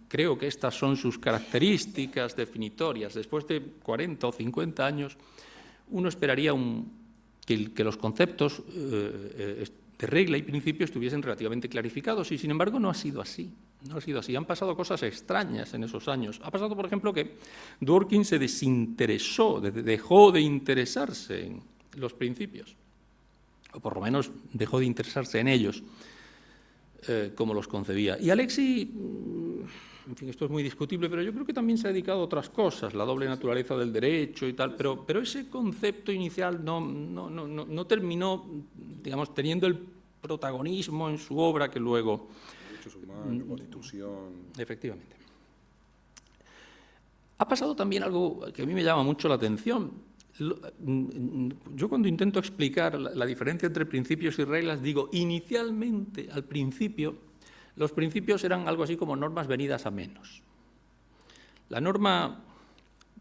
creo que estas son sus características definitorias. Después de 40 o 50 años, uno esperaría que los conceptos de regla y principio estuviesen relativamente clarificados y, sin embargo, no ha sido así. No ha sido así. Han pasado cosas extrañas en esos años. Ha pasado, por ejemplo, que Dworkin se desinteresó, dejó de interesarse en los principios, o por lo menos dejó de interesarse en ellos, como los concebía. Y Alexi, en fin, esto es muy discutible, pero yo creo que también se ha dedicado a otras cosas, la doble naturaleza del derecho y tal, pero ese concepto inicial no terminó, digamos, teniendo el protagonismo en su obra que luego Derechos humanos, Constitución. Efectivamente. Ha pasado también algo que a mí me llama mucho la atención. Yo cuando intento explicar la diferencia entre principios y reglas, digo, inicialmente, al principio, los principios eran algo así como normas venidas a menos. La norma,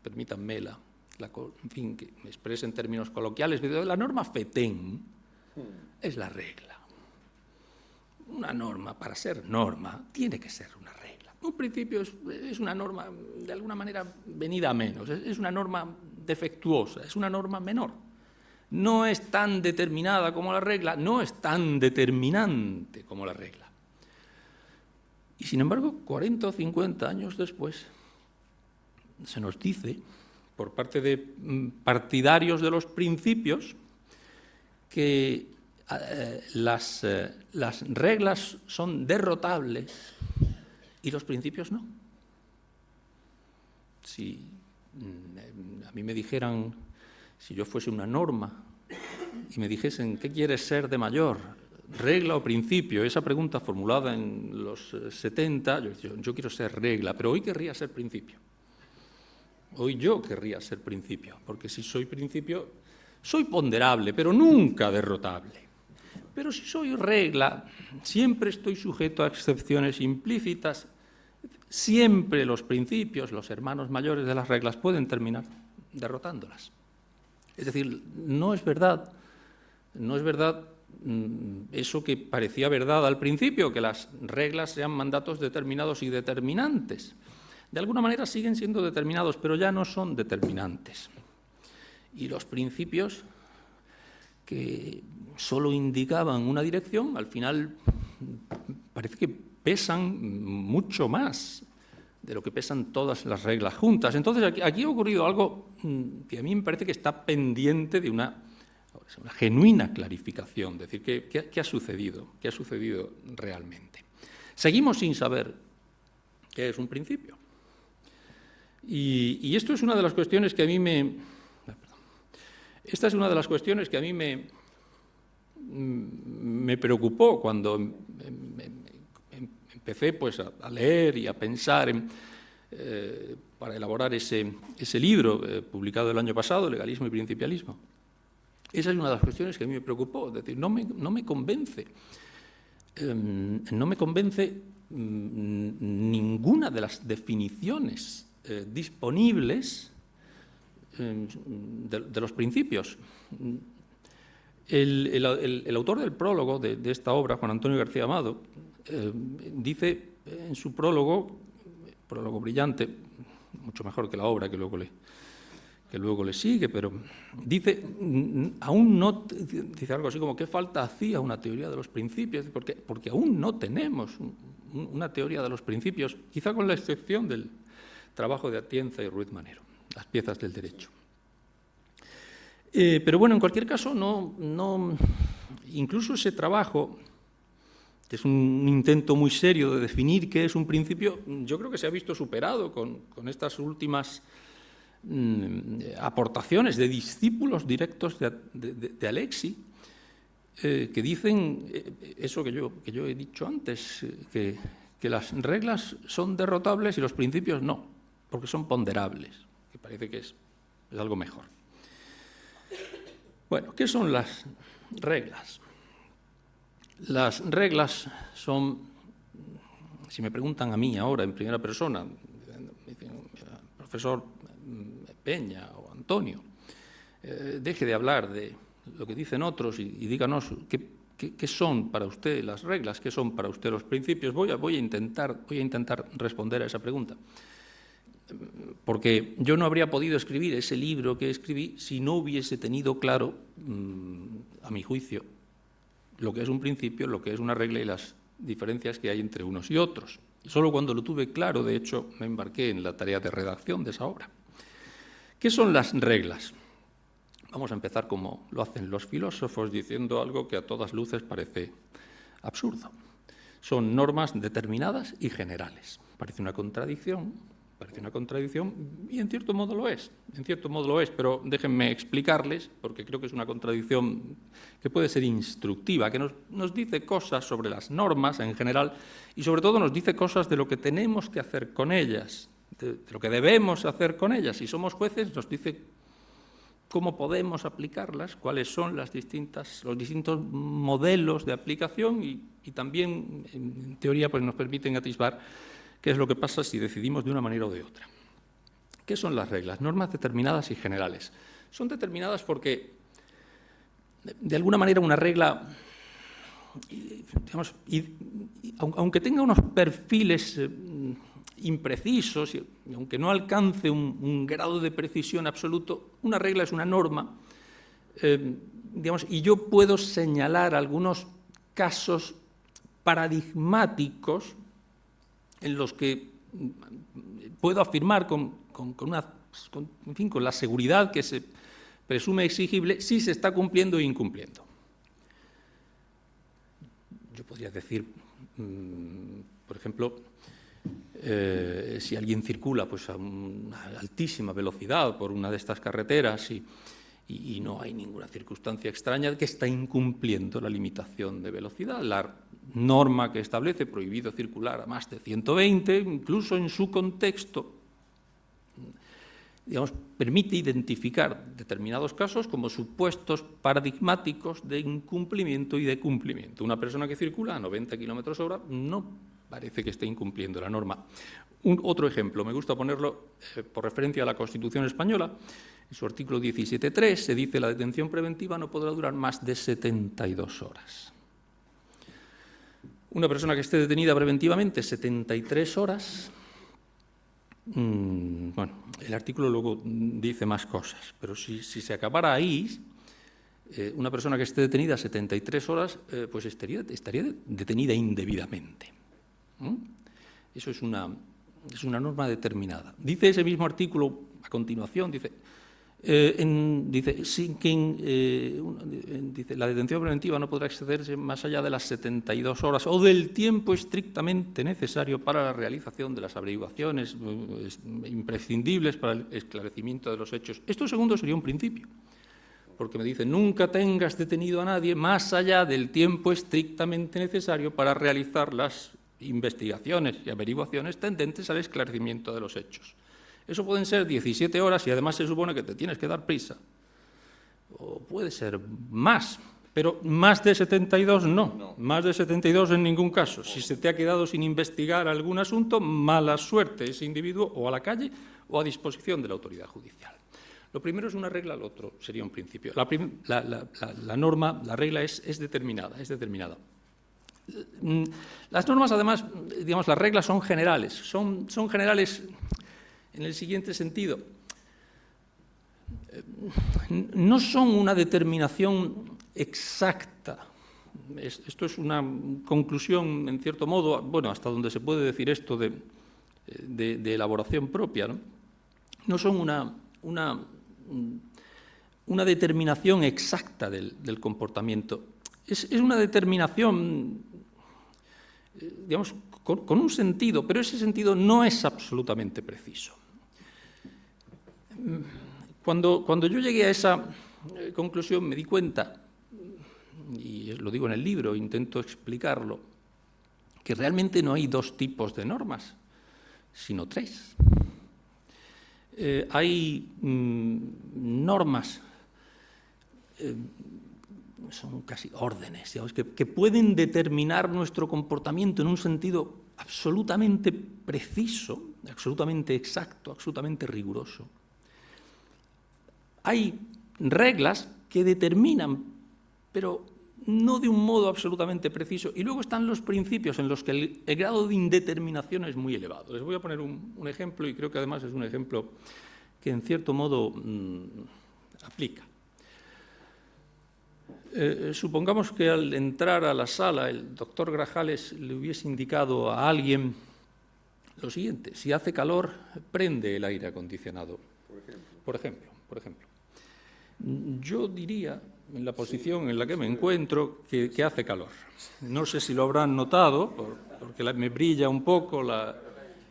permítanme en fin, que me exprese en términos coloquiales, la norma FETEN es la regla. Una norma, para ser norma, tiene que ser una regla. Un principio es una norma, de alguna manera, venida a menos. Es una norma defectuosa, es una norma menor. No es tan determinada como la regla, no es tan determinante como la regla. Y, sin embargo, 40 o 50 años después, se nos dice, por parte de partidarios de los principios, que las reglas son derrotables y los principios no. Si a mí me dijeran, si yo fuese una norma y me dijesen, ¿qué quieres ser de mayor? ¿Regla o principio? Esa pregunta formulada en los 70, yo quiero ser regla, pero hoy querría ser principio. Hoy yo querría ser principio, porque si soy principio, soy ponderable, pero nunca derrotable. Pero si soy regla, siempre estoy sujeto a excepciones implícitas. Siempre los principios, los hermanos mayores de las reglas, pueden terminar derrotándolas. Es decir, no es verdad eso que parecía verdad al principio, que las reglas sean mandatos determinados y determinantes. De alguna manera siguen siendo determinados, pero ya no son determinantes. Y los principios que solo indicaban una dirección, al final parece que pesan mucho más de lo que pesan todas las reglas juntas. Entonces, aquí ha ocurrido algo que a mí me parece que está pendiente de una genuina clarificación, es decir, ¿qué ha sucedido? ¿Qué ha sucedido realmente? Seguimos sin saber qué es un principio. Y esto es una de las cuestiones que a mí Esta es una de las cuestiones que a mí me preocupó cuando empecé pues, a leer y a pensar para elaborar ese libro publicado el año pasado, Legalismo y Principialismo. Esa es una de las cuestiones que a mí me preocupó, es decir, no me convence. No me convence ninguna de las definiciones disponibles de los principios. El autor del prólogo de esta obra, Juan Antonio García Amado, dice en su prólogo brillante, mucho mejor que la obra que luego le sigue, pero dice algo así como ¿qué falta hacía una teoría de los principios? Porque aún no tenemos una teoría de los principios, quizá con la excepción del trabajo de Atienza y Ruiz Manero, las piezas del derecho. Pero bueno, en cualquier caso, incluso ese trabajo, que es un intento muy serio de definir qué es un principio, yo creo que se ha visto superado con estas últimas aportaciones de discípulos directos de Alexis, que dicen eso que yo he dicho antes, que las reglas son derrotables y los principios no, porque son ponderables, que parece que es algo mejor. Bueno, ¿qué son las reglas? Las reglas son, si me preguntan a mí ahora en primera persona, profesor Peña o Antonio, deje de hablar de lo que dicen otros y díganos qué son para usted las reglas, qué son para usted los principios. Voy a intentar responder a esa pregunta. Porque yo no habría podido escribir ese libro que escribí si no hubiese tenido claro, a mi juicio, lo que es un principio, lo que es una regla y las diferencias que hay entre unos y otros. Solo cuando lo tuve claro, de hecho, me embarqué en la tarea de redacción de esa obra. ¿Qué son las reglas? Vamos a empezar como lo hacen los filósofos, diciendo algo que a todas luces parece absurdo. Son normas determinadas y generales. Parece una contradicción, Parece una contradicción y en cierto modo lo es, pero déjenme explicarles, porque creo que es una contradicción que puede ser instructiva, que nos dice cosas sobre las normas en general y sobre todo nos dice cosas de lo que tenemos que hacer con ellas, de lo que debemos hacer con ellas. Si somos jueces nos dice cómo podemos aplicarlas, cuáles son los distintos modelos de aplicación y también, en teoría, pues nos permiten atisbar qué es lo que pasa si decidimos de una manera o de otra. ¿Qué son las reglas? Normas determinadas y generales. Son determinadas porque, de alguna manera, una regla, digamos, aunque tenga unos perfiles imprecisos y aunque no alcance un grado de precisión absoluto, una regla es una norma, digamos, y yo puedo señalar algunos casos paradigmáticos en los que puedo afirmar con la seguridad que se presume exigible si se está cumpliendo o incumpliendo. Yo podría decir, por ejemplo, si alguien circula pues, a una altísima velocidad por una de estas carreteras y no hay ninguna circunstancia extraña, que está incumpliendo la limitación de velocidad. La norma que establece prohibido circular a más de 120, incluso en su contexto, digamos, permite identificar determinados casos como supuestos paradigmáticos de incumplimiento y de cumplimiento. Una persona que circula a 90 km/h no parece que esté incumpliendo la norma. Otro ejemplo, me gusta ponerlo por referencia a la Constitución española. En su artículo 17.3 se dice que la detención preventiva no podrá durar más de 72 horas. Una persona que esté detenida preventivamente 73 horas, bueno, el artículo luego dice más cosas, pero si se acabara ahí, una persona que esté detenida 73 horas, pues estaría detenida indebidamente. Eso es una norma determinada. Dice ese mismo artículo, a continuación, dice la detención preventiva no podrá excederse más allá de las 72 horas o del tiempo estrictamente necesario para la realización de las averiguaciones imprescindibles para el esclarecimiento de los hechos. Esto, segundo, sería un principio, porque me dice, nunca tengas detenido a nadie más allá del tiempo estrictamente necesario para realizar las investigaciones y averiguaciones tendentes al esclarecimiento de los hechos. Eso pueden ser 17 horas y además se supone que te tienes que dar prisa. O puede ser más, pero más de 72 no. Más de 72 en ningún caso. Si se te ha quedado sin investigar algún asunto, mala suerte ese individuo o a la calle o a disposición de la autoridad judicial. Lo primero es una regla, lo otro sería un principio. La norma, la regla es determinada, es determinada. Las normas, además, digamos, las reglas son generales. Son generales en el siguiente sentido. No son una determinación exacta. Esto es una conclusión, en cierto modo, bueno, hasta donde se puede decir esto de elaboración propia, ¿no? No son una determinación exacta del comportamiento. Es una determinación, digamos, con un sentido, pero ese sentido no es absolutamente preciso. Cuando yo llegué a esa conclusión me di cuenta, y lo digo en el libro, intento explicarlo, que realmente no hay dos tipos de normas, sino tres. Hay normas, son casi órdenes, digamos, que pueden determinar nuestro comportamiento en un sentido absolutamente preciso, absolutamente exacto, absolutamente riguroso. Hay reglas que determinan, pero no de un modo absolutamente preciso. Y luego están los principios en los que el grado de indeterminación es muy elevado. Les voy a poner un ejemplo, y creo que además es un ejemplo que en cierto modo aplica. Supongamos que al entrar a la sala el doctor Grajales le hubiese indicado a alguien lo siguiente: si hace calor, prende el aire acondicionado. Por ejemplo. Yo diría, en la posición en la que me encuentro, que hace calor. No sé si lo habrán notado, porque me brilla un poco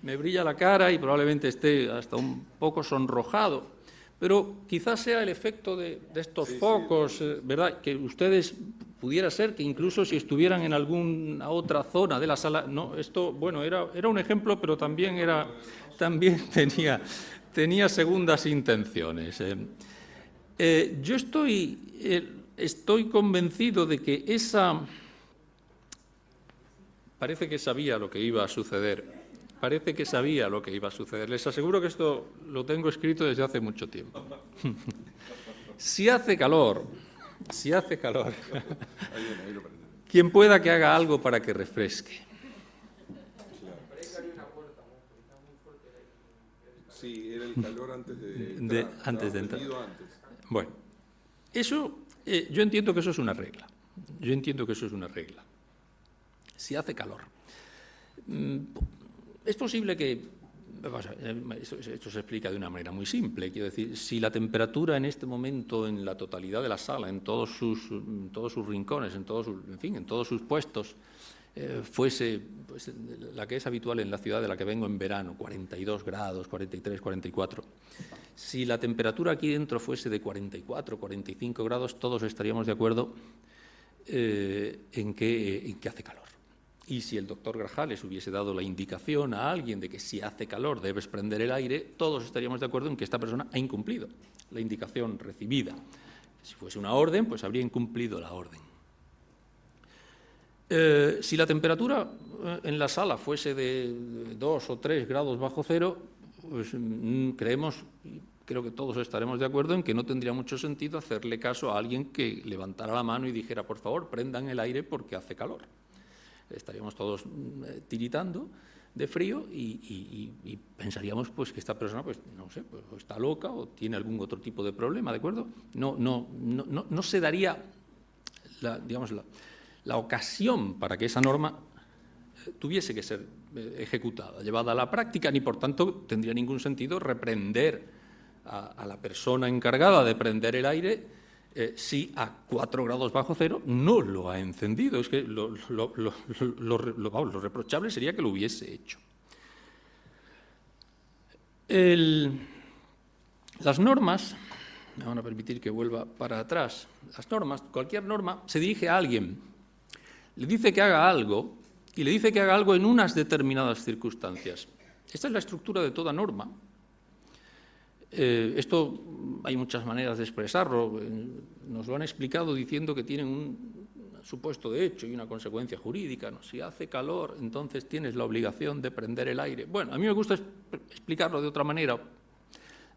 me brilla la cara y probablemente esté hasta un poco sonrojado, pero quizás sea el efecto de estos focos, ¿verdad? Que ustedes pudiera ser que incluso si estuvieran en alguna otra zona de la sala, no, esto, bueno, era un ejemplo, pero también tenía segundas intenciones. Yo estoy convencido de que parece que sabía lo que iba a suceder. Parece que sabía lo que iba a suceder. Les aseguro que esto lo tengo escrito desde hace mucho tiempo. Si hace calor, quien pueda que haga algo para que refresque. Sí, era el calor antes de entrar. Bueno, eso, yo entiendo que eso es una regla. Si hace calor. Es posible que, esto se explica de una manera muy simple, quiero decir, si la temperatura en este momento en la totalidad de la sala, en todos sus rincones, en todos sus puestos, fuese pues, la que es habitual en la ciudad de la que vengo en verano, 42 grados, 43, 44, si la temperatura aquí dentro fuese de 44, 45 grados, todos estaríamos de acuerdo en que hace calor. Y si el doctor Grajales hubiese dado la indicación a alguien de que si hace calor debes prender el aire, todos estaríamos de acuerdo en que esta persona ha incumplido la indicación recibida. Si fuese una orden, pues habría incumplido la orden. Si la temperatura en la sala fuese de 2 o 3 grados bajo cero, pues creo que todos estaremos de acuerdo en que no tendría mucho sentido hacerle caso a alguien que levantara la mano y dijera, por favor, prendan el aire porque hace calor. Estaríamos todos tiritando de frío y pensaríamos pues, que esta persona pues, no sé, pues, está loca o tiene algún otro tipo de problema, ¿de acuerdo? No se daría la ocasión para que esa norma tuviese que ser ejecutada, llevada a la práctica, ni por tanto tendría ningún sentido reprender a la persona encargada de prender el aire si a 4 grados bajo cero no lo ha encendido. Es que lo reprochable sería que lo hubiese hecho. Las normas, me van a permitir que vuelva para atrás, las normas, cualquier norma se dirige a alguien, le dice que haga algo y le dice que haga algo en unas determinadas circunstancias. Esta es la estructura de toda norma. Esto hay muchas maneras de expresarlo. Nos lo han explicado diciendo que tienen un supuesto de hecho y una consecuencia jurídica, ¿no? Si hace calor, entonces tienes la obligación de prender el aire. Bueno, a mí me gusta explicarlo de otra manera.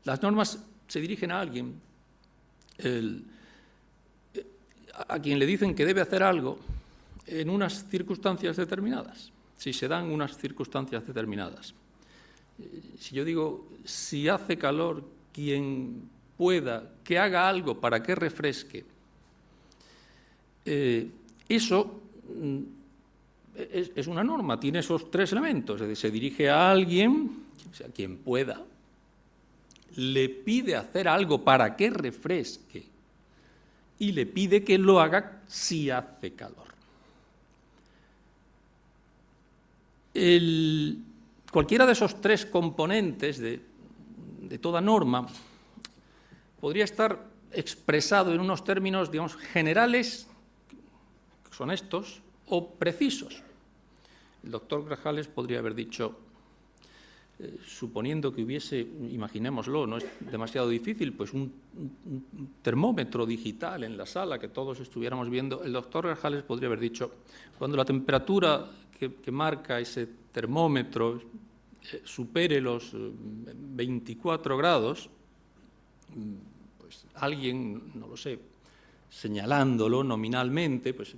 Las normas se dirigen a alguien a quien le dicen que debe hacer algo en unas circunstancias determinadas, si se dan unas circunstancias determinadas. Si yo digo, si hace calor, quien pueda, que haga algo para que refresque, eso es una norma, tiene esos 3 elementos. Es decir, se dirige a alguien, o sea, quien pueda, le pide hacer algo para que refresque y le pide que lo haga si hace calor. Cualquiera de esos 3 componentes de toda norma podría estar expresado en unos términos, digamos, generales, que son estos, o precisos. El doctor Grajales podría haber dicho, suponiendo que hubiese, imaginémoslo, no es demasiado difícil, pues un termómetro digital en la sala que todos estuviéramos viendo, el doctor Grajales podría haber dicho, cuando la temperatura que marca ese termómetro supere los 24 grados, pues alguien, no lo sé, señalándolo nominalmente, pues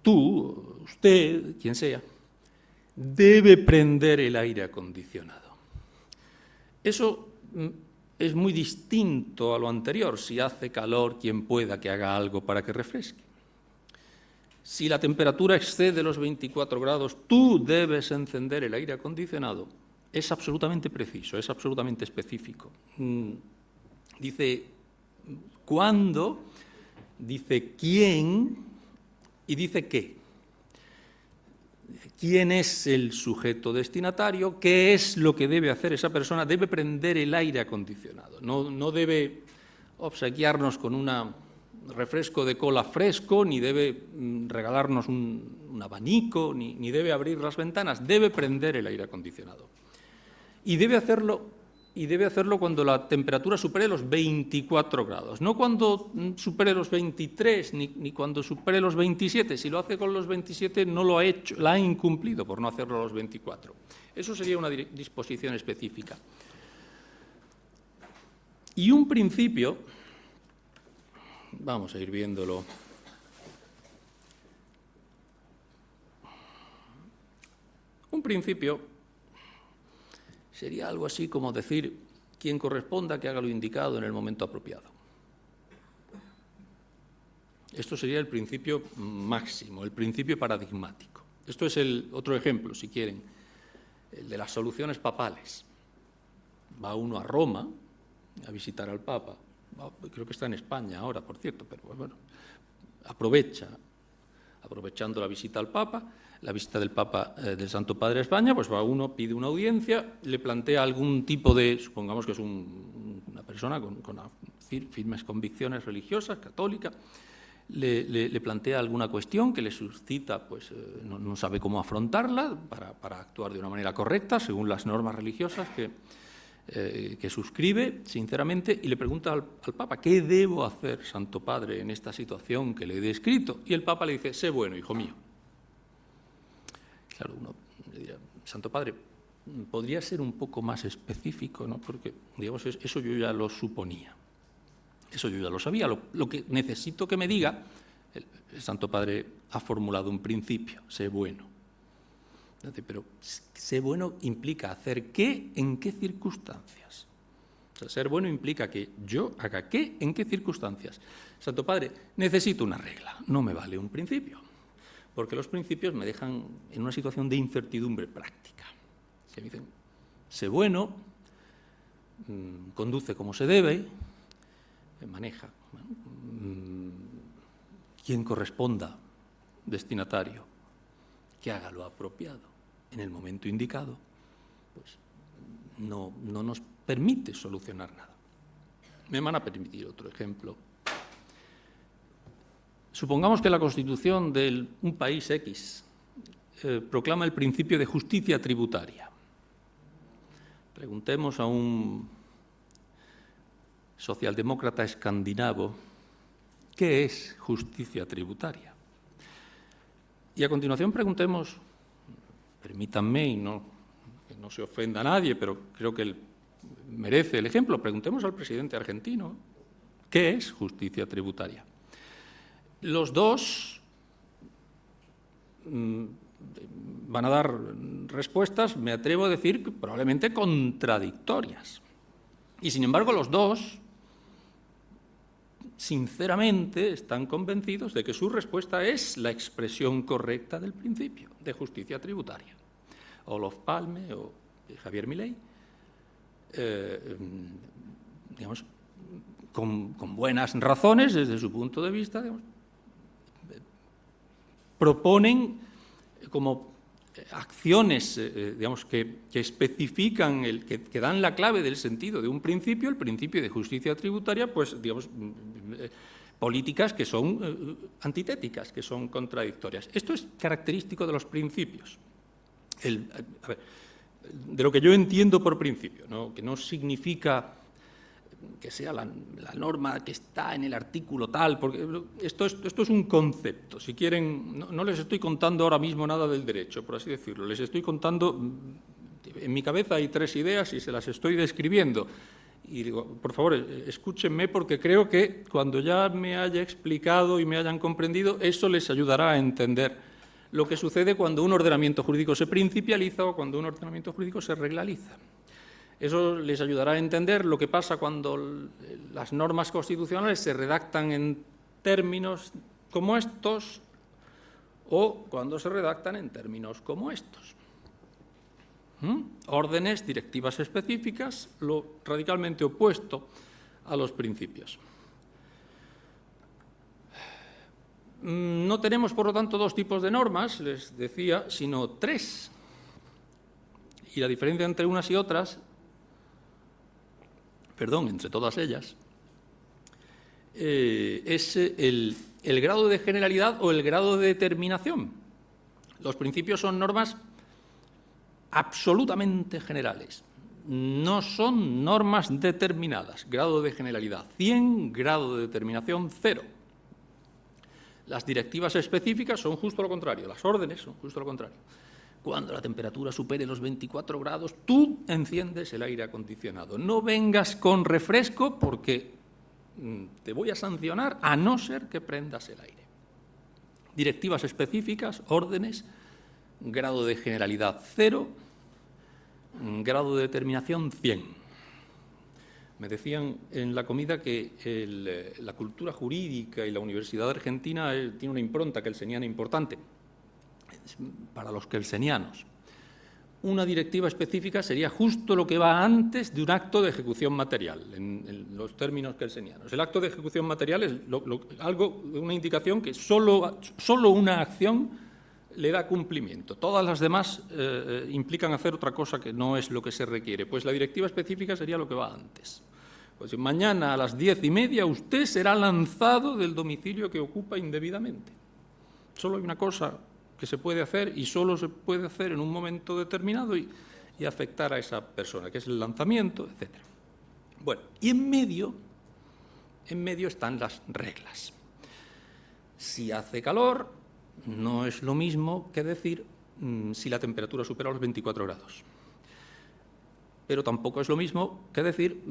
tú, usted, quien sea, debe prender el aire acondicionado. Eso es muy distinto a lo anterior. Si hace calor, quien pueda que haga algo para que refresque. Si la temperatura excede los 24 grados, tú debes encender el aire acondicionado. Es absolutamente preciso, es absolutamente específico. Dice cuándo, dice quién y dice qué. quién es el sujeto destinatario, qué es lo que debe hacer esa persona. Debe prender el aire acondicionado, no debe obsequiarnos con un refresco de cola fresco, ni debe regalarnos un abanico, ni debe abrir las ventanas, debe prender el aire acondicionado. Y debe hacerlo cuando la temperatura supere los 24 grados, no cuando supere los 23 ni cuando supere los 27. Si lo hace con los 27 no lo ha hecho, la ha incumplido por no hacerlo a los 24. Eso sería una disposición específica. Y un principio, vamos a ir viéndolo. Un principio sería algo así como decir: quien corresponda que haga lo indicado en el momento apropiado. Esto sería el principio máximo, el principio paradigmático. Esto es el otro ejemplo, si quieren, el de las soluciones papales. Va uno a Roma a visitar al Papa. Creo que está en España ahora, por cierto, pero bueno, aprovechando la visita al Papa, la visita del Papa, del Santo Padre a España, pues va uno, pide una audiencia, le plantea algún tipo de, supongamos que es una persona con firmes convicciones religiosas, católica, le plantea alguna cuestión que le suscita, pues no sabe cómo afrontarla para actuar de una manera correcta, según las normas religiosas que suscribe sinceramente, y le pregunta al Papa: ¿qué debo hacer, Santo Padre, en esta situación que le he descrito? Y el Papa le dice: sé bueno, hijo mío. Claro, uno le dirá: Santo Padre, podría ser un poco más específico, ¿no? Porque, digamos, eso yo ya lo suponía, eso yo ya lo sabía. Lo que necesito que me diga, el Santo Padre ha formulado un principio: sé bueno. Pero ser bueno implica hacer qué, en qué circunstancias. O sea, ser bueno implica que yo haga qué, en qué circunstancias. Santo Padre, necesito una regla, no me vale un principio, porque los principios me dejan en una situación de incertidumbre práctica. Se me dicen: sé bueno, conduce como se debe, maneja, quien corresponda, destinatario, que haga lo apropiado en el momento indicado, pues no nos permite solucionar nada. Me van a permitir otro ejemplo. Supongamos que la Constitución de un país X proclama el principio de justicia tributaria. Preguntemos a un socialdemócrata escandinavo qué es justicia tributaria. Y a continuación preguntemos, permítanme, y que no se ofenda a nadie, pero creo que merece el ejemplo, preguntemos al presidente argentino qué es justicia tributaria. Los dos van a dar respuestas, me atrevo a decir, que probablemente contradictorias. Y sin embargo, los dos sinceramente están convencidos de que su respuesta es la expresión correcta del principio de justicia tributaria. Olof Palme o Javier Milei, digamos, con buenas razones desde su punto de vista, digamos, proponen como acciones, digamos, que especifican, que dan la clave del sentido de un principio, el principio de justicia tributaria, pues, digamos, políticas que son antitéticas, que son contradictorias. Esto es característico de los principios. De lo que yo entiendo por principio, ¿no? Que no significa que sea la norma que está en el artículo tal, porque esto es un concepto. Si quieren, no les estoy contando ahora mismo nada del derecho, por así decirlo. Les estoy contando, en mi cabeza hay 3 ideas y se las estoy describiendo. Y digo, por favor, escúchenme, porque creo que cuando ya me haya explicado y me hayan comprendido, eso les ayudará a entender lo que sucede cuando un ordenamiento jurídico se principializa o cuando un ordenamiento jurídico se reglaliza. Eso les ayudará a entender lo que pasa cuando las normas constitucionales se redactan en términos como estos o cuando se redactan en términos como estos. Órdenes, directivas específicas, lo radicalmente opuesto a los principios. No tenemos, por lo tanto, dos tipos de normas, les decía, sino tres. Y la diferencia entre unas y otras, entre todas ellas, es el grado de generalidad o el grado de determinación. Los principios son normas absolutamente generales. No son normas determinadas. Grado de generalidad 100, grado de determinación 0. Las directivas específicas son justo lo contrario, las órdenes son justo lo contrario. Cuando la temperatura supere los 24 grados, tú enciendes el aire acondicionado. No vengas con refresco porque te voy a sancionar a no ser que prendas el aire. Directivas específicas, órdenes, grado de generalidad 0, grado de determinación 100. Me decían en la comida que la cultura jurídica y la Universidad Argentina tiene una impronta kelseniana importante para los kelsenianos. Una directiva específica sería justo lo que va antes de un acto de ejecución material, en los términos kelsenianos. El acto de ejecución material es una indicación que solo una acción le da cumplimiento. Todas las demás implican hacer otra cosa que no es lo que se requiere. Pues la directiva específica sería lo que va antes. Pues mañana a las 10:30 usted será lanzado del domicilio que ocupa indebidamente. Solo hay una cosa que se puede hacer y solo se puede hacer en un momento determinado y afectar a esa persona, que es el lanzamiento, etc. Bueno, y en medio están las reglas. Si hace calor, no es lo mismo que decir si la temperatura supera los 24 grados. Pero tampoco es lo mismo que decir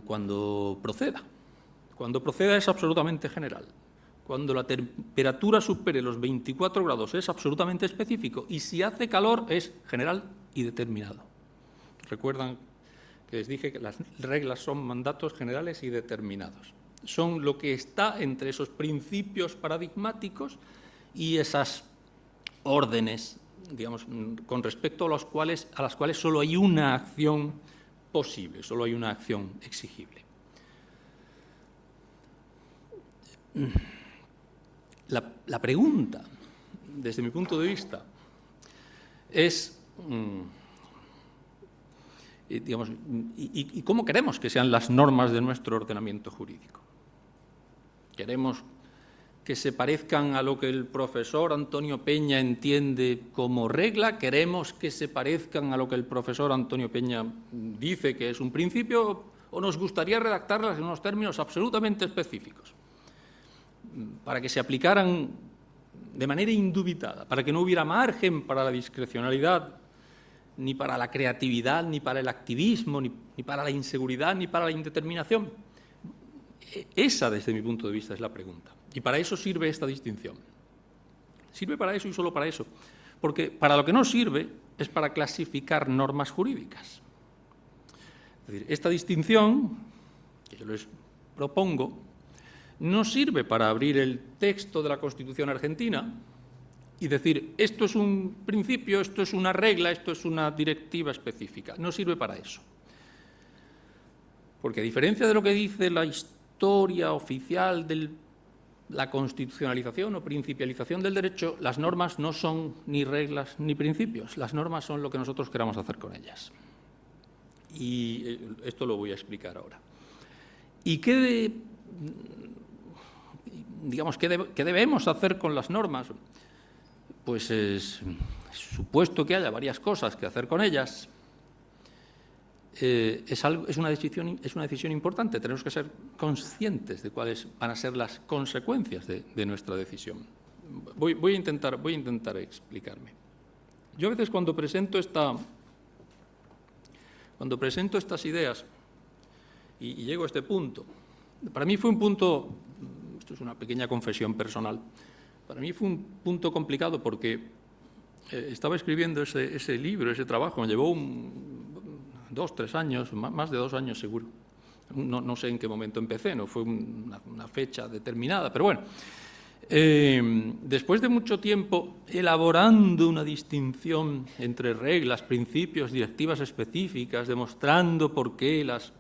cuando proceda. Cuando proceda es absolutamente general. Cuando la temperatura supere los 24 grados es absolutamente específico y si hace calor es general y determinado. Recuerdan que les dije que las reglas son mandatos generales y determinados. Son lo que está entre esos principios paradigmáticos y esas órdenes, digamos, con respecto a las cuales solo hay una acción posible, solo hay una acción exigible. La pregunta, desde mi punto de vista, es, digamos, ¿y cómo queremos que sean las normas de nuestro ordenamiento jurídico? ¿Queremos que se parezcan a lo que el profesor Antonio Peña entiende como regla? ¿Queremos que se parezcan a lo que el profesor Antonio Peña dice que es un principio? ¿O nos gustaría redactarlas en unos términos absolutamente específicos, para que se aplicaran de manera indubitada, para que no hubiera margen para la discrecionalidad, ni para la creatividad, ni para el activismo, ni para la inseguridad, ni para la indeterminación? Esa, desde mi punto de vista, es la pregunta. Y para eso sirve esta distinción. Sirve para eso y solo para eso. Porque para lo que no sirve es para clasificar normas jurídicas. Es decir, esta distinción, que yo les propongo, no sirve para abrir el texto de la Constitución argentina y decir, esto es un principio, esto es una regla, esto es una directiva específica. No sirve para eso. Porque a diferencia de lo que dice la historia oficial de la constitucionalización o principialización del derecho, las normas no son ni reglas ni principios. Las normas son lo que nosotros queramos hacer con ellas. Y esto lo voy a explicar ahora. ¿Y qué debemos hacer con las normas? Pues es supuesto que haya varias cosas que hacer con ellas. Es una decisión importante. Tenemos que ser conscientes de cuáles van a ser las consecuencias de nuestra decisión. Voy a intentar explicarme. Yo a veces cuando presento estas ideas y llego a este punto, para mí fue un punto, esto es una pequeña confesión personal, para mí fue un punto complicado porque estaba escribiendo ese libro, ese trabajo, me llevó 2, 3 años, más de 2 años seguro. No sé en qué momento empecé, no fue una fecha determinada, pero bueno. Después de mucho tiempo elaborando una distinción entre reglas, principios, directivas específicas, demostrando por qué las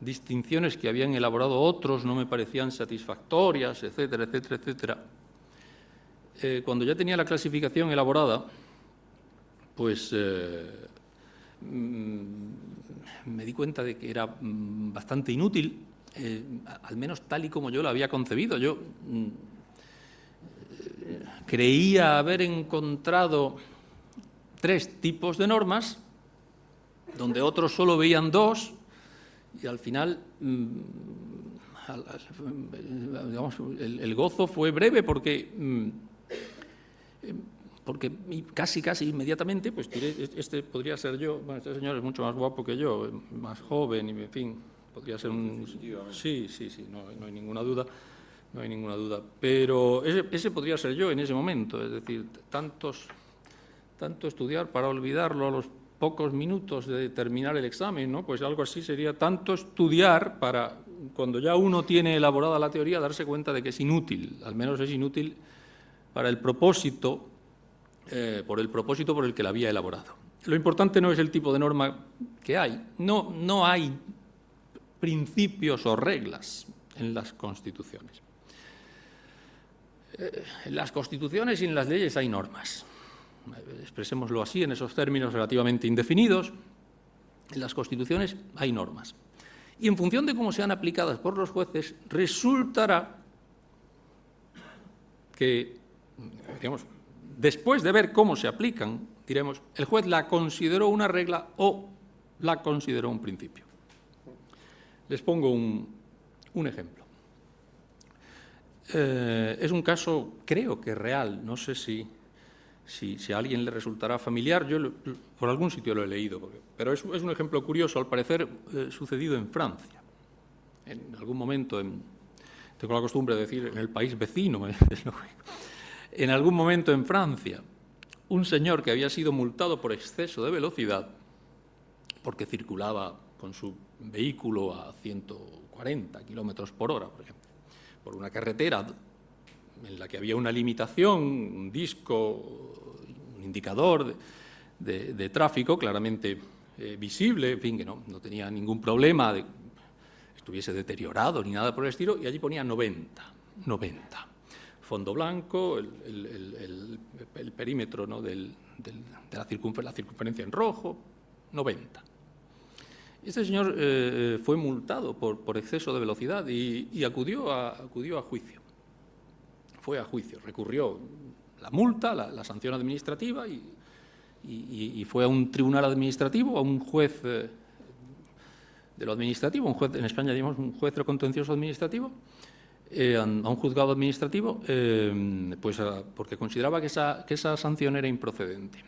distinciones que habían elaborado otros no me parecían satisfactorias, etcétera, etcétera, etcétera, cuando ya tenía la clasificación elaborada, pues me di cuenta de que era bastante inútil, al menos tal y como yo lo había concebido. Yo creía haber encontrado 3 tipos de normas, donde otros solo veían 2, y al final, digamos, el gozo fue breve porque casi inmediatamente, pues diré, este podría ser yo. Bueno, este señor es mucho más guapo que yo, más joven, y en fin, podría ser un... Sí, no hay ninguna duda. No hay ninguna duda, pero ese podría ser yo en ese momento, es decir, tanto estudiar para olvidarlo a los pocos minutos de terminar el examen, ¿no? Pues algo así sería tanto estudiar para, cuando ya uno tiene elaborada la teoría, darse cuenta de que es inútil, al menos es inútil para el propósito, por el que la había elaborado. Lo importante no es el tipo de norma que hay, no hay principios o reglas en las constituciones. En las constituciones y en las leyes hay normas. Expresémoslo así, en esos términos relativamente indefinidos. En las constituciones hay normas. Y en función de cómo sean aplicadas por los jueces, resultará que, digamos, después de ver cómo se aplican, diremos, el juez la consideró una regla o la consideró un principio. Les pongo un ejemplo. Es un caso, creo que real, no sé si a alguien le resultará familiar, yo por algún sitio lo he leído, pero es un ejemplo curioso, al parecer sucedido en Francia. En algún momento, tengo la costumbre de decir en el país vecino, es lógico. En algún momento en Francia, un señor que había sido multado por exceso de velocidad, porque circulaba con su vehículo a 140 kilómetros por hora, por ejemplo, por una carretera en la que había una limitación, un disco, un indicador de tráfico claramente visible, en fin, que no tenía ningún problema de que estuviese deteriorado ni nada por el estilo, y allí ponía 90. Fondo blanco, el perímetro, ¿no?, de la circunferencia en rojo, 90. Este señor fue multado por exceso de velocidad y acudió a juicio. Fue a juicio, recurrió la multa, la sanción administrativa y fue a un tribunal administrativo, a un juez de lo administrativo, un juez, en España llamamos un juez de lo contencioso administrativo, a un juzgado administrativo, pues porque consideraba que esa sanción era improcedente.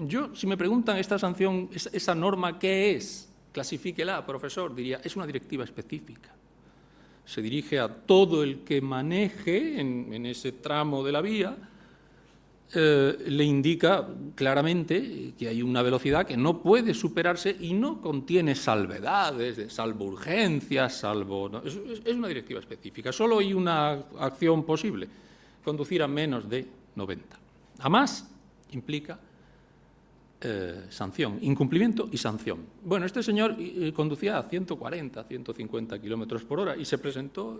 Yo, si me preguntan esta sanción, esa norma, ¿qué es? Clasifíquela, profesor, diría, es una directiva específica. Se dirige a todo el que maneje en ese tramo de la vía, le indica claramente que hay una velocidad que no puede superarse y no contiene salvedades, salvo urgencias, no, es una directiva específica. Solo hay una acción posible, conducir a menos de 90. A más implica sanción, incumplimiento y sanción. Bueno, este señor conducía a 140, 150 kilómetros por hora y se presentó,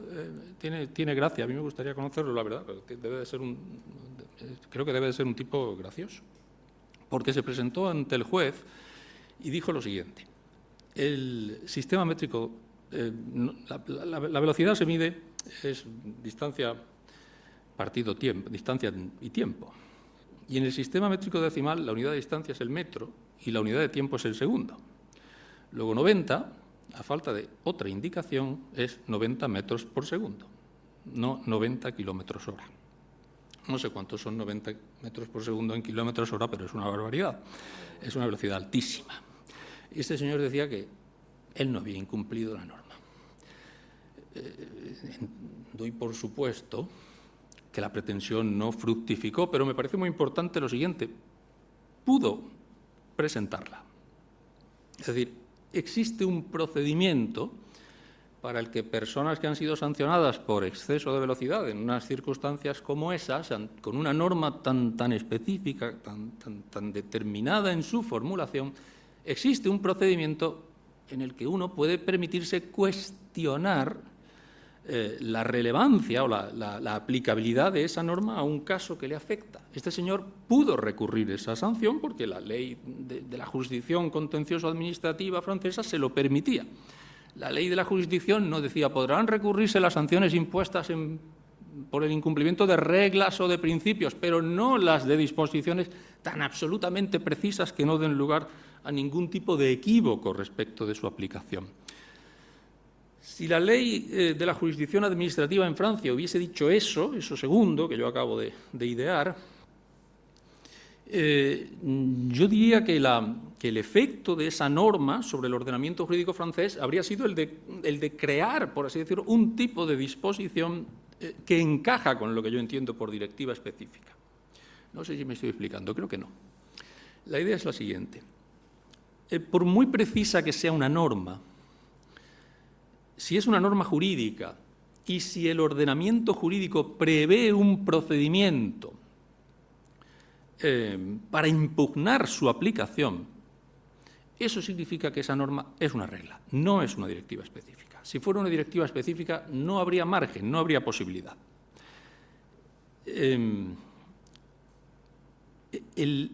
tiene gracia, a mí me gustaría conocerlo, la verdad, pero creo que debe de ser un tipo gracioso, porque se presentó ante el juez y dijo lo siguiente: el sistema métrico, la velocidad se mide, es distancia partido tiempo, distancia y tiempo. Y en el sistema métrico decimal la unidad de distancia es el metro y la unidad de tiempo es el segundo. Luego 90, a falta de otra indicación, es 90 metros por segundo, no 90 kilómetros hora. No sé cuántos son 90 metros por segundo en kilómetros hora, pero es una barbaridad. Es una velocidad altísima. Y este señor decía que él no había incumplido la norma. Doy por supuesto que la pretensión no fructificó, pero me parece muy importante lo siguiente: pudo presentarla. Es decir, existe un procedimiento para el que personas que han sido sancionadas por exceso de velocidad en unas circunstancias como esas, con una norma tan específica, tan determinada en su formulación, existe un procedimiento en el que uno puede permitirse cuestionar la relevancia o la aplicabilidad de esa norma a un caso que le afecta. Este señor pudo recurrir esa sanción porque la ley de la jurisdicción contencioso-administrativa francesa se lo permitía. La ley de la jurisdicción no decía podrán recurrirse las sanciones impuestas por el incumplimiento de reglas o de principios, pero no las de disposiciones tan absolutamente precisas que no den lugar a ningún tipo de equívoco respecto de su aplicación. Si la ley de la jurisdicción administrativa en Francia hubiese dicho eso segundo que yo acabo de idear, yo diría que el efecto de esa norma sobre el ordenamiento jurídico francés habría sido el de crear, por así decirlo, un tipo de disposición que encaja con lo que yo entiendo por directiva específica. No sé si me estoy explicando, creo que no. La idea es la siguiente. Por muy precisa que sea una norma, si es una norma jurídica y si el ordenamiento jurídico prevé un procedimiento para impugnar su aplicación, eso significa que esa norma es una regla, no es una directiva específica. Si fuera una directiva específica, no habría margen, no habría posibilidad. El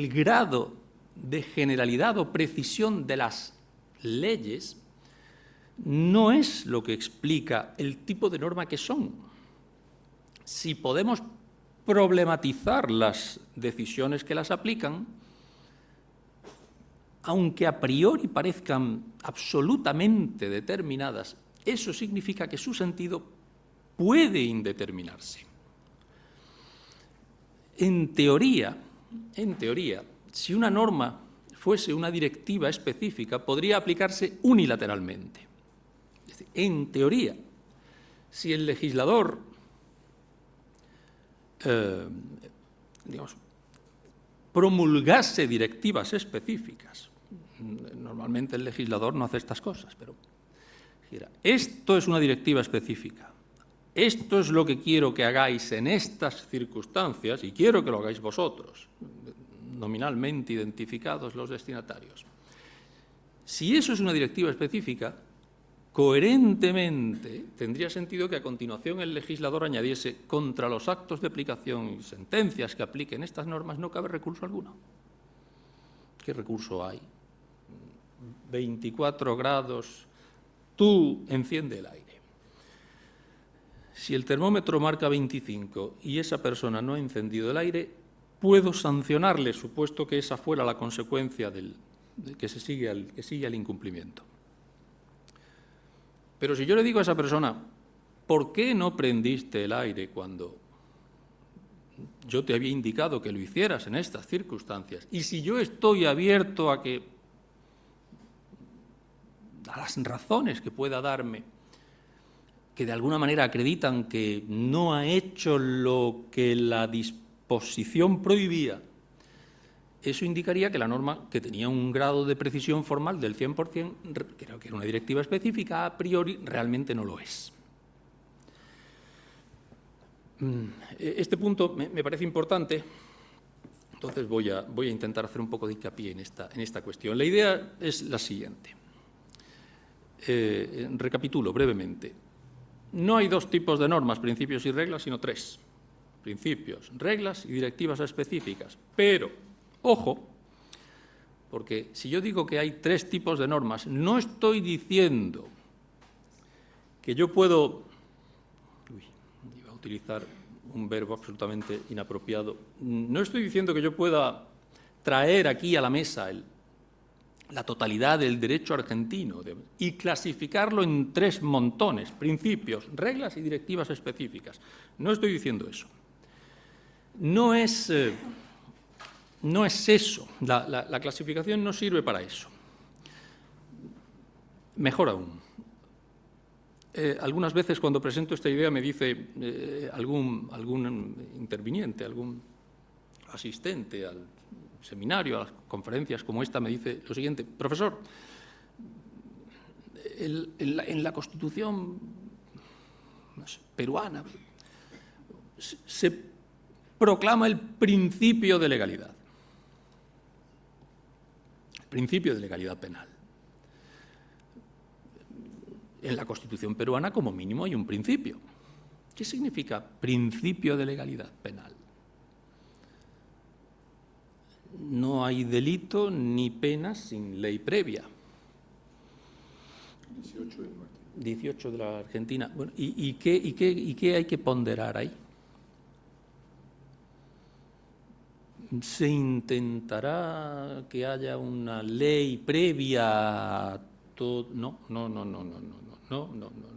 grado de generalidad o precisión de las leyes no es lo que explica el tipo de norma que son. Si podemos problematizar las decisiones que las aplican, aunque a priori parezcan absolutamente determinadas, eso significa que su sentido puede indeterminarse. En teoría, si una norma fuese una directiva específica, podría aplicarse unilateralmente. Es decir, en teoría, si el legislador promulgase directivas específicas, normalmente el legislador no hace estas cosas, pero esto es una directiva específica, esto es lo que quiero que hagáis en estas circunstancias y quiero que lo hagáis vosotros, nominalmente identificados los destinatarios. Si eso es una directiva específica, coherentemente tendría sentido que a continuación el legislador añadiese contra los actos de aplicación y sentencias que apliquen estas normas no cabe recurso alguno. ¿Qué recurso hay? 24 grados, tú enciende el aire. Si el termómetro marca 25 y esa persona no ha encendido el aire, puedo sancionarle, supuesto que esa fuera la consecuencia de que sigue al incumplimiento. Pero si yo le digo a esa persona, ¿por qué no prendiste el aire cuando yo te había indicado que lo hicieras en estas circunstancias? Y si yo estoy abierto a las razones que pueda darme, que de alguna manera acreditan que no ha hecho lo que la disposición prohibía, eso indicaría que la norma, que tenía un grado de precisión formal del 100%, creo que era una directiva específica, a priori realmente no lo es. Este punto me parece importante, entonces voy a intentar hacer un poco de hincapié en esta cuestión. La idea es la siguiente. Recapitulo brevemente. No hay dos tipos de normas, principios y reglas, sino tres. Principios, reglas y directivas específicas. Pero, ojo, porque si yo digo que hay tres tipos de normas, no estoy diciendo que yo puedo... iba a utilizar un verbo absolutamente inapropiado. No estoy diciendo que yo pueda traer aquí a la mesa la totalidad del derecho argentino y clasificarlo en tres montones, principios, reglas y directivas específicas. No estoy diciendo eso. No es eso. La clasificación no sirve para eso. Mejor aún. Algunas veces cuando presento esta idea me dice algún interviniente, algún asistente al seminario, a las conferencias como esta, me dice lo siguiente: profesor, en la Constitución peruana se proclama el principio de legalidad, el principio de legalidad penal. En la Constitución peruana, como mínimo, hay un principio. ¿Qué significa principio de legalidad penal? No hay delito ni pena sin ley previa. 18 de la Argentina. Bueno, ¿y qué hay que ponderar ahí? ¿Se intentará que haya una ley previa a todo? No.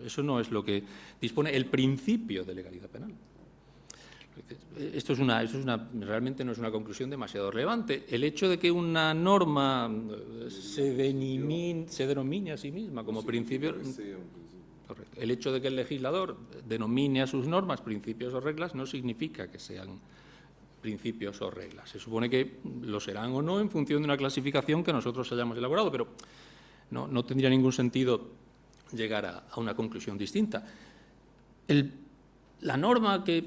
Eso no es lo que dispone el principio de legalidad penal. Esto realmente no es una conclusión demasiado relevante. El hecho de que una norma se denomine a sí misma como principio. Correcto. El hecho de que el legislador denomine a sus normas principios o reglas no significa que sean principios o reglas. Se supone que lo serán o no en función de una clasificación que nosotros hayamos elaborado, pero no tendría ningún sentido llegar a una conclusión distinta. La norma que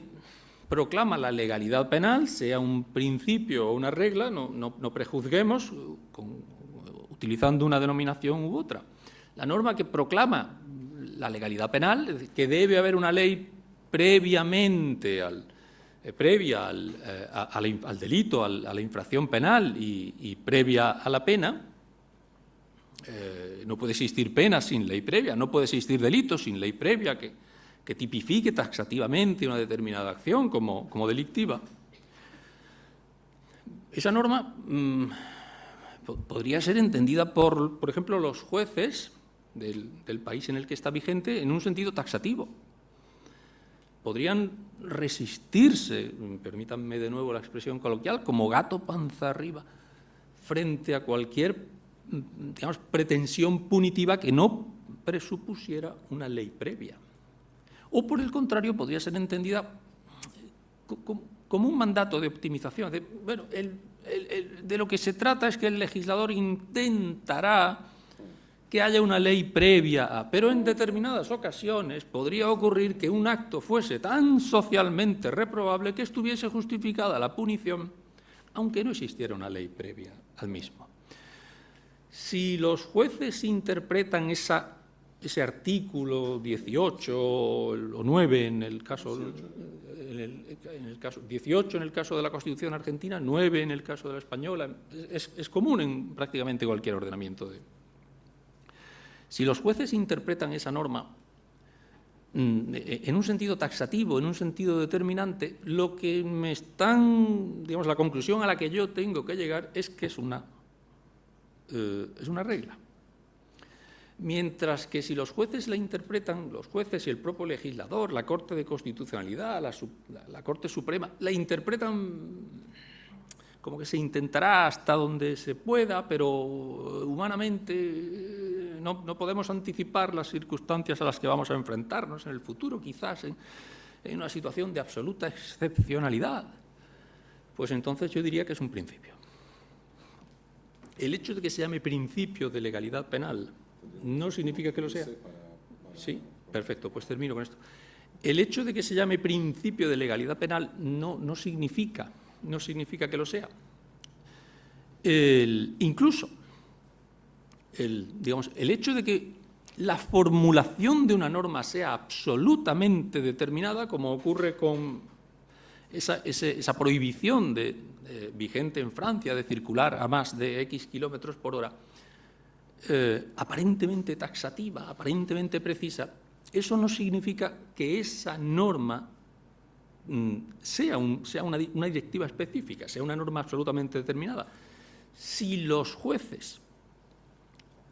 proclama la legalidad penal, sea un principio o una regla, no prejuzguemos utilizando una denominación u otra. La norma que proclama la legalidad penal, es decir, que debe haber una ley previa al delito, a la infracción penal y previa a la pena. No puede existir pena sin ley previa, no puede existir delito sin ley previa que tipifique taxativamente una determinada acción como delictiva. Esa norma podría ser entendida por ejemplo, los jueces del país en el que está vigente en un sentido taxativo. Podrían resistirse, permítanme de nuevo la expresión coloquial, como gato panza arriba, frente a cualquier, digamos, pretensión punitiva que no presupusiera una ley previa. O, por el contrario, podría ser entendida como un mandato de optimización. De lo que se trata es que el legislador intentará que haya una ley previa, pero en determinadas ocasiones podría ocurrir que un acto fuese tan socialmente reprobable que estuviese justificada la punición, aunque no existiera una ley previa al mismo. Si los jueces interpretan ese artículo 18 o 9 en el caso 18 en el caso de la Constitución argentina, 9 en el caso de la española, es común en prácticamente cualquier ordenamiento. Si los jueces interpretan esa norma en un sentido taxativo, en un sentido determinante, lo que la conclusión a la que yo tengo que llegar es que es una regla. Mientras que si los jueces la interpretan, los jueces y el propio legislador, la Corte de Constitucionalidad, la Corte Suprema, la interpretan como que se intentará hasta donde se pueda, pero humanamente no podemos anticipar las circunstancias a las que vamos a enfrentarnos en el futuro, quizás en una situación de absoluta excepcionalidad. Pues entonces yo diría que es un principio. El hecho de que se llame principio de legalidad penal no significa que lo sea. Sí, perfecto, pues termino con esto. El hecho de que se llame principio de legalidad penal no significa que lo sea. Incluso el hecho de que la formulación de una norma sea absolutamente determinada, como ocurre con esa prohibición vigente en Francia de circular a más de X kilómetros por hora, aparentemente taxativa, aparentemente precisa, eso no significa que esa norma sea una directiva específica, sea una norma absolutamente determinada. Si los jueces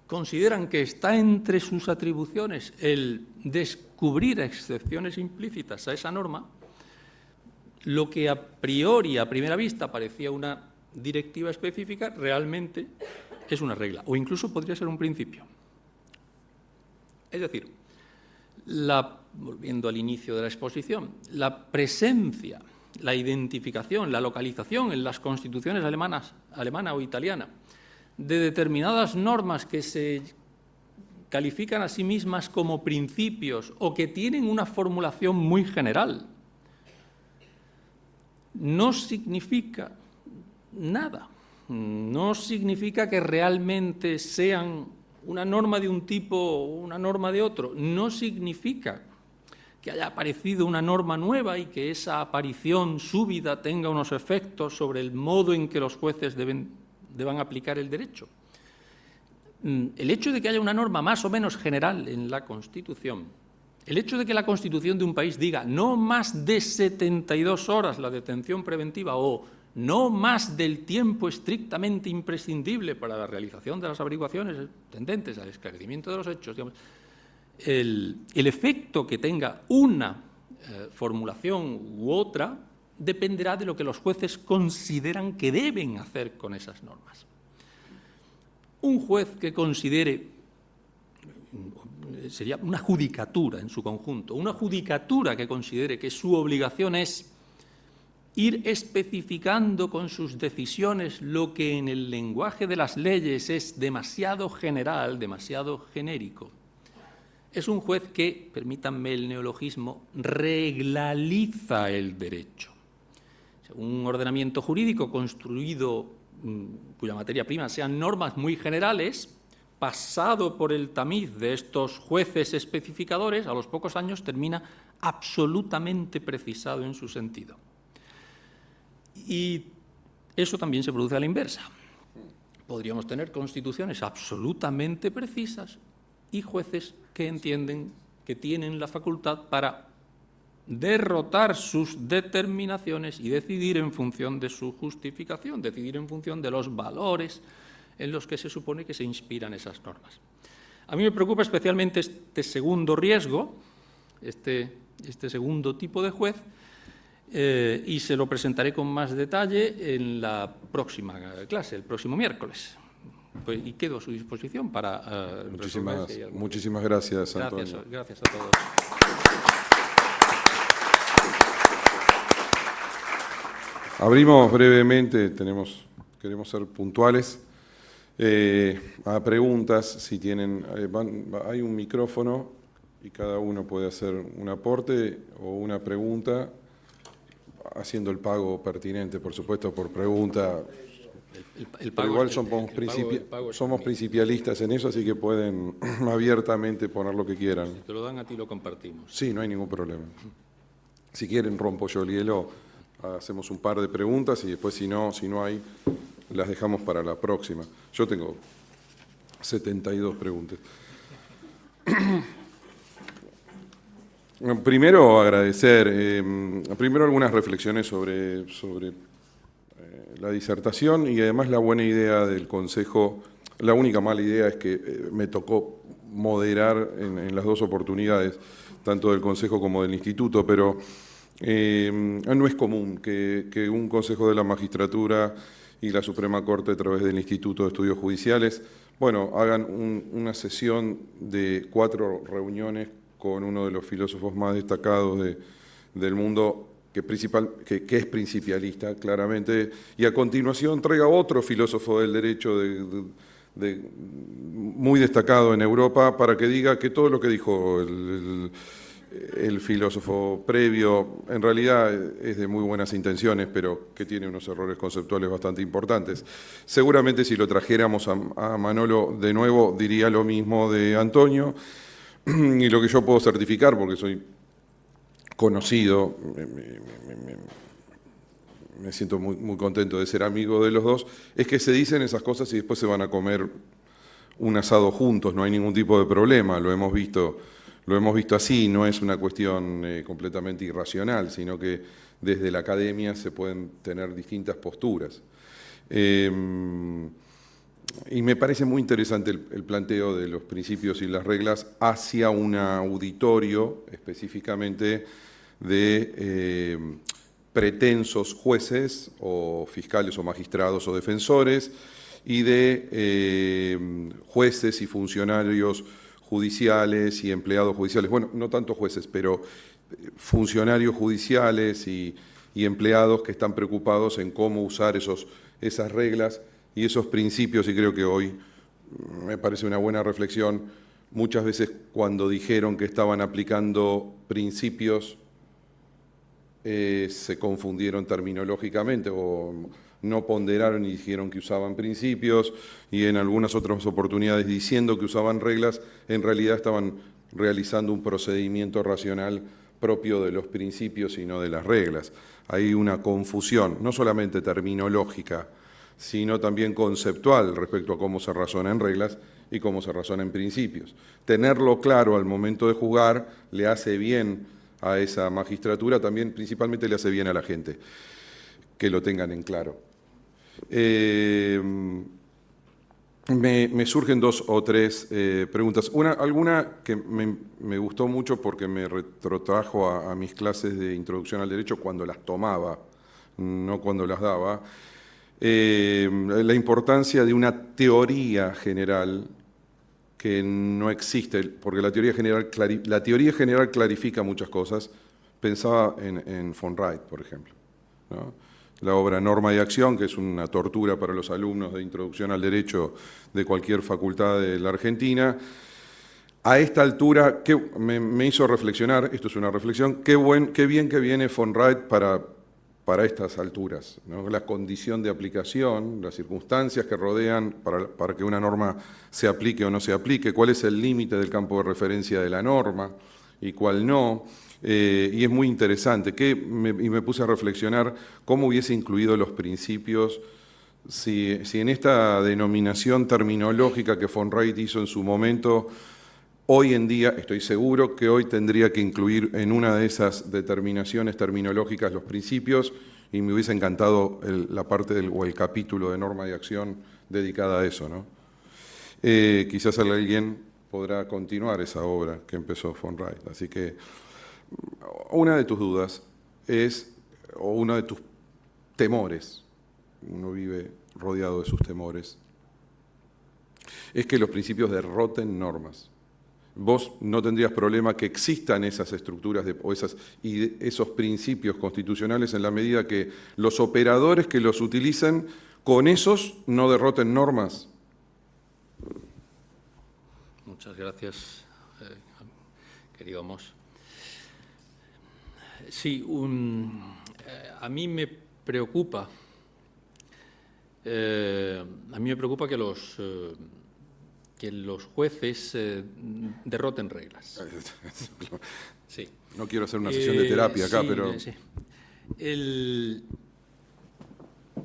consideran que está entre sus atribuciones el descubrir excepciones implícitas a esa norma, lo que a priori, a primera vista, parecía una directiva específica, realmente es una regla, o incluso podría ser un principio. Es decir, volviendo al inicio de la exposición, la presencia, la identificación, la localización en las constituciones alemana o italiana de determinadas normas que se califican a sí mismas como principios o que tienen una formulación muy general, no significa nada. No significa que realmente sean una norma de un tipo o una norma de otro no significa que haya aparecido una norma nueva y que esa aparición súbita tenga unos efectos sobre el modo en que los jueces deban aplicar el derecho. El hecho de que haya una norma más o menos general en la Constitución, el hecho de que la Constitución de un país diga no más de 72 horas la detención preventiva o no más del tiempo estrictamente imprescindible para la realización de las averiguaciones tendentes al esclarecimiento de los hechos, digamos, el efecto que tenga una formulación u otra dependerá de lo que los jueces consideran que deben hacer con esas normas. Un juez que considere, sería una judicatura en su conjunto, una judicatura que considere que su obligación es ir especificando con sus decisiones lo que en el lenguaje de las leyes es demasiado general, demasiado genérico, es un juez que, permítanme el neologismo, reglaliza el derecho. Un ordenamiento jurídico construido, cuya materia prima sean normas muy generales, pasado por el tamiz de estos jueces especificadores, a los pocos años termina absolutamente precisado en su sentido. Y eso también se produce a la inversa. Podríamos tener constituciones absolutamente precisas y jueces que entienden que tienen la facultad para derrotar sus determinaciones y decidir en función de su justificación, decidir en función de los valores en los que se supone que se inspiran esas normas. A mí me preocupa especialmente este segundo riesgo, este segundo tipo de juez, y se lo presentaré con más detalle en la próxima clase, el próximo miércoles. Pues, y quedo a su disposición para... muchísimas gracias, Antonio. Gracias a todos. Abrimos brevemente, queremos ser puntuales, a preguntas, si tienen, hay un micrófono y cada uno puede hacer un aporte o una pregunta, haciendo el pago pertinente, por supuesto, por pregunta. Pero igual somos principialistas en eso, así que pueden abiertamente poner lo que quieran. Si te lo dan a ti, lo compartimos. Sí, no hay ningún problema. Si quieren, rompo yo el hielo, hacemos un par de preguntas y después, si no hay, las dejamos para la próxima. Yo tengo 72 preguntas. Primero, agradecer, primero algunas reflexiones sobre la disertación y además la buena idea del Consejo. La única mala idea es que me tocó moderar en las dos oportunidades, tanto del Consejo como del Instituto, pero no es común que un Consejo de la Magistratura y la Suprema Corte, a través del Instituto de Estudios Judiciales, hagan una sesión de 4 reuniones con uno de los filósofos más destacados del mundo, que es principialista, claramente, y a continuación traiga otro filósofo del derecho muy destacado en Europa para que diga que todo lo que dijo el filósofo previo en realidad es de muy buenas intenciones, pero que tiene unos errores conceptuales bastante importantes. Seguramente si lo trajéramos a Manolo de nuevo diría lo mismo de Antonio, y lo que yo puedo certificar, porque soy conocido, me siento muy contento de ser amigo de los dos, es que se dicen esas cosas y después se van a comer un asado juntos, no hay ningún tipo de problema, lo hemos visto así, no es una cuestión completamente irracional, sino que desde la academia se pueden tener distintas posturas. Y me parece muy interesante el planteo de los principios y las reglas hacia un auditorio específicamente de pretensos jueces o fiscales o magistrados o defensores y de jueces y funcionarios judiciales y empleados judiciales. Bueno, no tanto jueces, pero funcionarios judiciales y empleados que están preocupados en cómo usar esas reglas y esos principios, y creo que hoy me parece una buena reflexión. Muchas veces cuando dijeron que estaban aplicando principios se confundieron terminológicamente o no ponderaron y dijeron que usaban principios, y en algunas otras oportunidades diciendo que usaban reglas, en realidad estaban realizando un procedimiento racional propio de los principios y no de las reglas. Hay una confusión, no solamente terminológica, sino también conceptual respecto a cómo se razona en reglas y cómo se razona en principios. Tenerlo claro al momento de jugar le hace bien a esa magistratura, también principalmente le hace bien a la gente, que lo tengan en claro. Me surgen dos o tres preguntas. Alguna que me gustó mucho porque me retrotrajo a mis clases de introducción al derecho cuando las tomaba, no cuando las daba. La importancia de una teoría general que no existe, porque la teoría general clarifica muchas cosas. Pensaba en von Wright, por ejemplo, ¿no? La obra Norma y Acción, que es una tortura para los alumnos de introducción al derecho de cualquier facultad de la Argentina. A esta altura, me hizo reflexionar, esto es una reflexión, qué bien que viene von Wright para estas alturas, ¿no? La condición de aplicación, las circunstancias que rodean para que una norma se aplique o no se aplique, cuál es el límite del campo de referencia de la norma y cuál no. Y es muy interesante, y me puse a reflexionar cómo hubiese incluido los principios si en esta denominación terminológica que von Wright hizo en su momento, hoy en día, estoy seguro que hoy tendría que incluir en una de esas determinaciones terminológicas los principios, y me hubiese encantado la parte o el capítulo de norma y acción dedicada a eso, ¿no? Quizás alguien podrá continuar esa obra que empezó von Wright. Así que una de tus dudas o uno de tus temores, uno vive rodeado de sus temores, es que los principios derroten normas. Vos no tendrías problema que existan esas estructuras y esos principios constitucionales en la medida que los operadores que los utilicen con esos no derroten normas. Muchas gracias, querido Amos. Sí, a mí me preocupa que los jueces derroten reglas. Sí. No quiero hacer una sesión de terapia acá, sí, pero... Sí.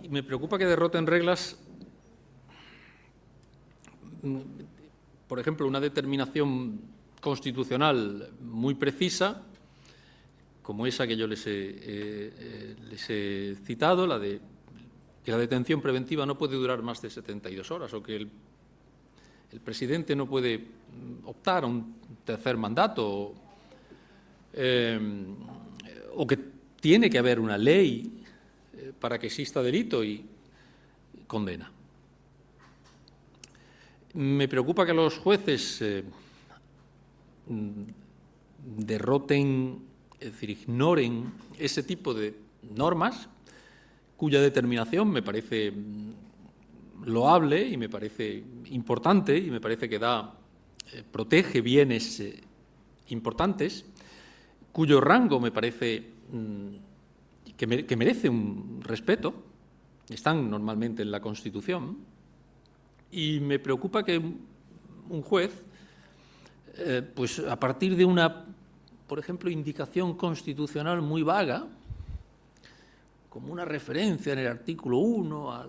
Me preocupa que derroten reglas, por ejemplo, una determinación constitucional muy precisa, como esa que yo les he citado, la de que la detención preventiva no puede durar más de 72 horas, o que el presidente no puede optar a un tercer mandato, o que tiene que haber una ley para que exista delito y condena. Me preocupa que los jueces derroten, es decir, ignoren ese tipo de normas, cuya determinación me parece loable y me parece importante y me parece que protege bienes importantes, cuyo rango me parece que merece un respeto, están normalmente en la Constitución, y me preocupa que un juez, pues a partir de una, por ejemplo, indicación constitucional muy vaga, como una referencia en el artículo 1 a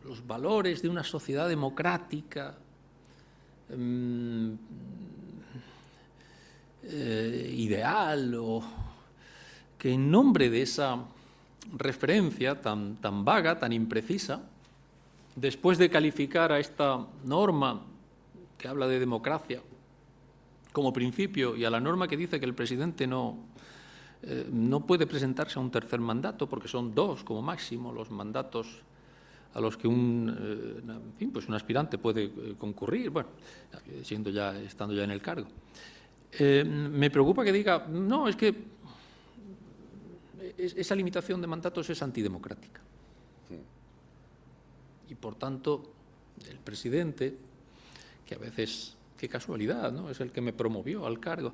los valores de una sociedad democrática, ideal, o que en nombre de esa referencia tan vaga, tan imprecisa, después de calificar a esta norma que habla de democracia como principio y a la norma que dice que el presidente no puede presentarse a un tercer mandato, porque son 2 como máximo los mandatos a los que un aspirante puede concurrir, bueno, estando ya en el cargo. Me preocupa que diga, no, es que esa limitación de mandatos es antidemocrática. Y, por tanto, el presidente, que a veces, qué casualidad, ¿no?, es el que me promovió al cargo,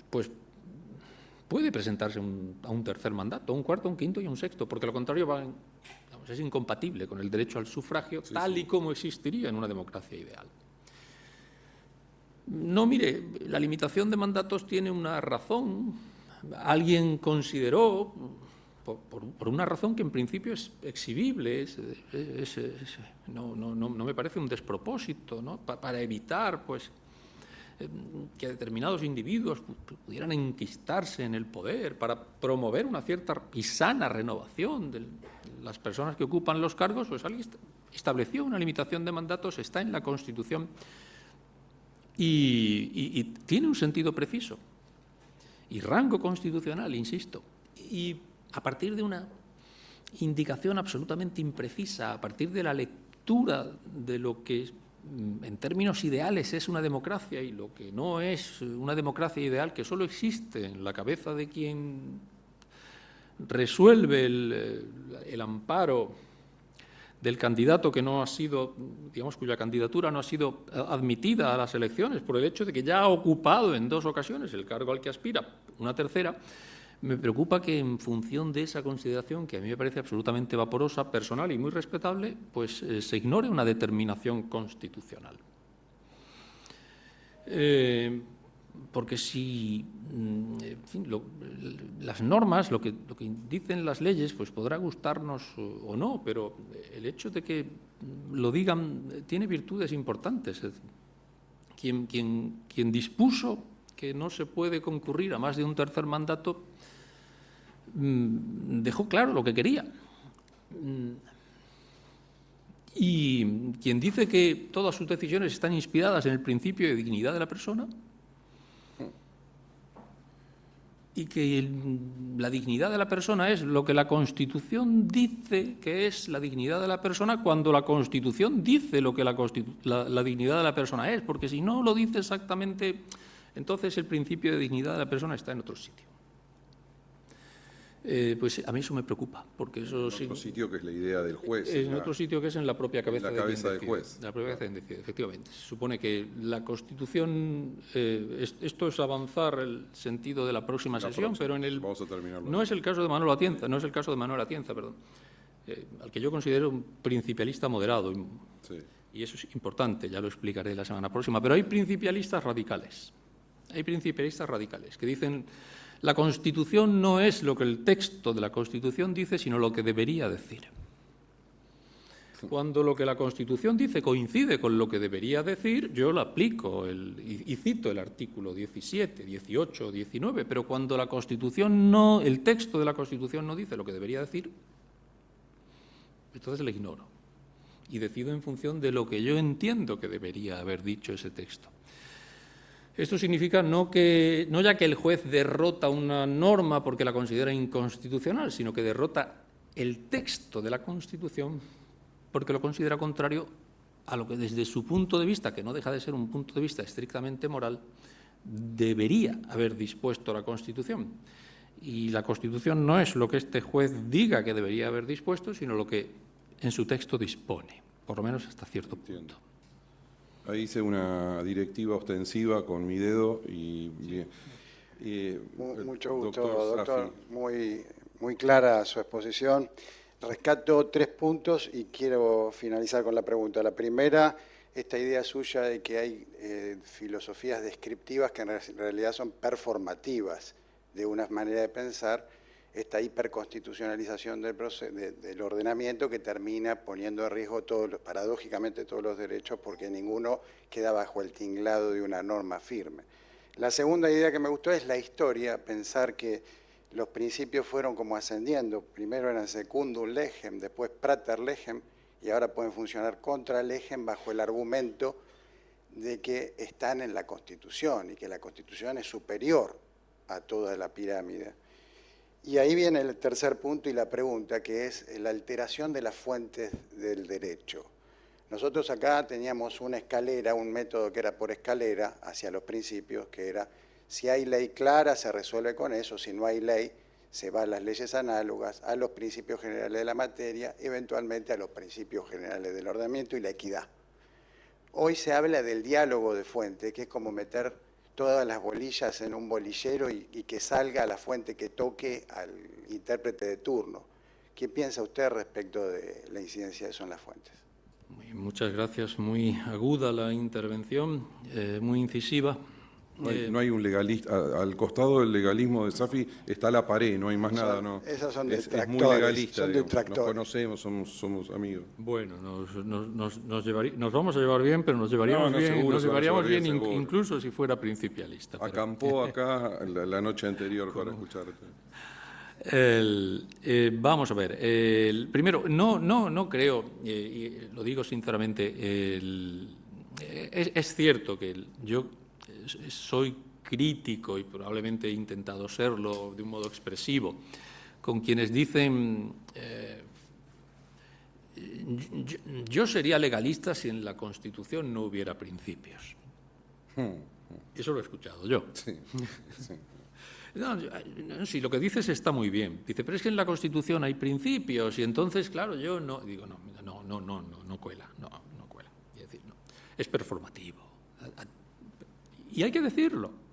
pues puede presentarse a un tercer mandato, a un cuarto, a un quinto y a un sexto, porque lo contrario es incompatible con el derecho al sufragio tal y como existiría en una democracia ideal. No, mire, la limitación de mandatos tiene una razón. Alguien consideró, por una razón que en principio es exhibible, no me parece un despropósito, ¿no? Para evitar pues, que determinados individuos pudieran enquistarse en el poder, para promover una cierta y sana renovación de las personas que ocupan los cargos, pues alguien estableció una limitación de mandatos, está en la Constitución y tiene un sentido preciso y rango constitucional, insisto, y a partir de una indicación absolutamente imprecisa, a partir de la lectura de lo que en términos ideales es una democracia y lo que no es una democracia ideal, que solo existe en la cabeza de quien resuelve el amparo del candidato que no ha sido, digamos, cuya candidatura no ha sido admitida a las elecciones por el hecho de que ya ha ocupado en 2 ocasiones el cargo al que aspira, una tercera. Me preocupa que en función de esa consideración, que a mí me parece absolutamente vaporosa, personal y muy respetable, pues se ignore una determinación constitucional. Porque si, en fin, las normas, lo que dicen las leyes, pues podrá gustarnos o no, pero el hecho de que lo digan tiene virtudes importantes. Quien dispuso que no se puede concurrir a más de un tercer mandato, dejó claro lo que quería. Y quien dice que todas sus decisiones están inspiradas en el principio de dignidad de la persona y que la dignidad de la persona es lo que la Constitución dice que es la dignidad de la persona, cuando la Constitución dice lo que la dignidad de la persona es, porque si no lo dice exactamente, entonces el principio de dignidad de la persona está en otro sitio. Pues a mí eso me preocupa, porque eso en otro sitio que es la idea del juez. En otro sitio que es en la propia cabeza, del juez. La propia cabeza de quien decide, efectivamente. Se supone que la Constitución, esto es avanzar el sentido de la próxima sesión, pero vamos a terminarlo. No es el caso de Manuel Atienza, perdón, al que yo considero un principialista moderado. Sí. Y eso es importante, ya lo explicaré la semana próxima. Pero hay principialistas radicales. Que dicen: la Constitución no es lo que el texto de la Constitución dice, sino lo que debería decir. Cuando lo que la Constitución dice coincide con lo que debería decir, yo lo aplico y cito el artículo 17, 18, 19, pero cuando el texto de la Constitución no dice lo que debería decir, entonces le ignoro y decido en función de lo que yo entiendo que debería haber dicho ese texto. Esto significa no ya que el juez derrota una norma porque la considera inconstitucional, sino que derrota el texto de la Constitución porque lo considera contrario a lo que desde su punto de vista, que no deja de ser un punto de vista estrictamente moral, debería haber dispuesto la Constitución. Y la Constitución no es lo que este juez diga que debería haber dispuesto, sino lo que en su texto dispone, por lo menos hasta cierto punto. Ahí hice una directiva ostensiva con mi dedo y mucho gusto, doctor. Muy clara su exposición. Rescato 3 puntos y quiero finalizar con la pregunta. La primera, esta idea suya de que hay filosofías descriptivas que en realidad son performativas de una manera de pensar, esta hiperconstitucionalización del ordenamiento que termina poniendo en riesgo paradójicamente todos los derechos, porque ninguno queda bajo el tinglado de una norma firme. La segunda idea que me gustó es la historia, pensar que los principios fueron como ascendiendo. Primero eran secundum legem, después prater legem, y ahora pueden funcionar contra legem bajo el argumento de que están en la Constitución y que la Constitución es superior a toda la pirámide. Y ahí viene el tercer punto y la pregunta, que es la alteración de las fuentes del derecho. Nosotros acá teníamos una escalera, un método que era por escalera hacia los principios, que era: si hay ley clara se resuelve con eso, si no hay ley se va a las leyes análogas, a los principios generales de la materia, eventualmente a los principios generales del ordenamiento y la equidad. Hoy se habla del diálogo de fuente, que es como meter todas las bolillas en un bolillero y que salga la fuente que toque al intérprete de turno. ¿Qué piensa usted respecto de la incidencia de eso en las fuentes? Muchas gracias. Muy aguda la intervención, muy incisiva. No hay un legalista. Al costado del legalismo de Safi está la pared, no hay más nada. No. Esos son es detractores. muy legalista. Son Nos detractores. conocemos, somos amigos. Bueno, nos vamos a llevar bien, pero nos llevaríamos bien, seguro, nos llevaríamos bien seguro. Incluso si fuera principialista. Pero... Acampó acá la noche anterior para escucharte. Vamos a ver. Primero, no creo, y lo digo sinceramente, es cierto que yo soy crítico y probablemente he intentado serlo de un modo expresivo con quienes dicen yo sería legalista si en la Constitución no hubiera principios. Eso lo he escuchado yo. Sí, sí. No, sí, lo que dices está muy bien. Dice, pero es que en la Constitución hay principios y entonces, claro, yo no... Digo, no cuela, no cuela. Es decir, no, es performativo. Y hay que decirlo.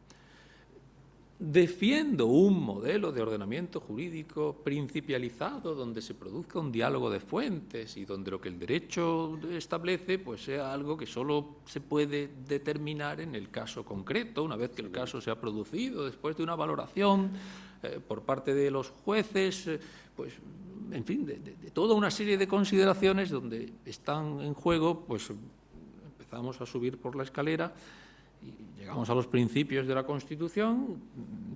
Defiendo un modelo de ordenamiento jurídico principializado donde se produzca un diálogo de fuentes y donde lo que el derecho establece pues sea algo que solo se puede determinar en el caso concreto, una vez que el caso se ha producido, después de una valoración por parte de los jueces, pues en fin, de toda una serie de consideraciones donde están en juego, pues empezamos a subir por la escalera y llegamos a los principios de la Constitución,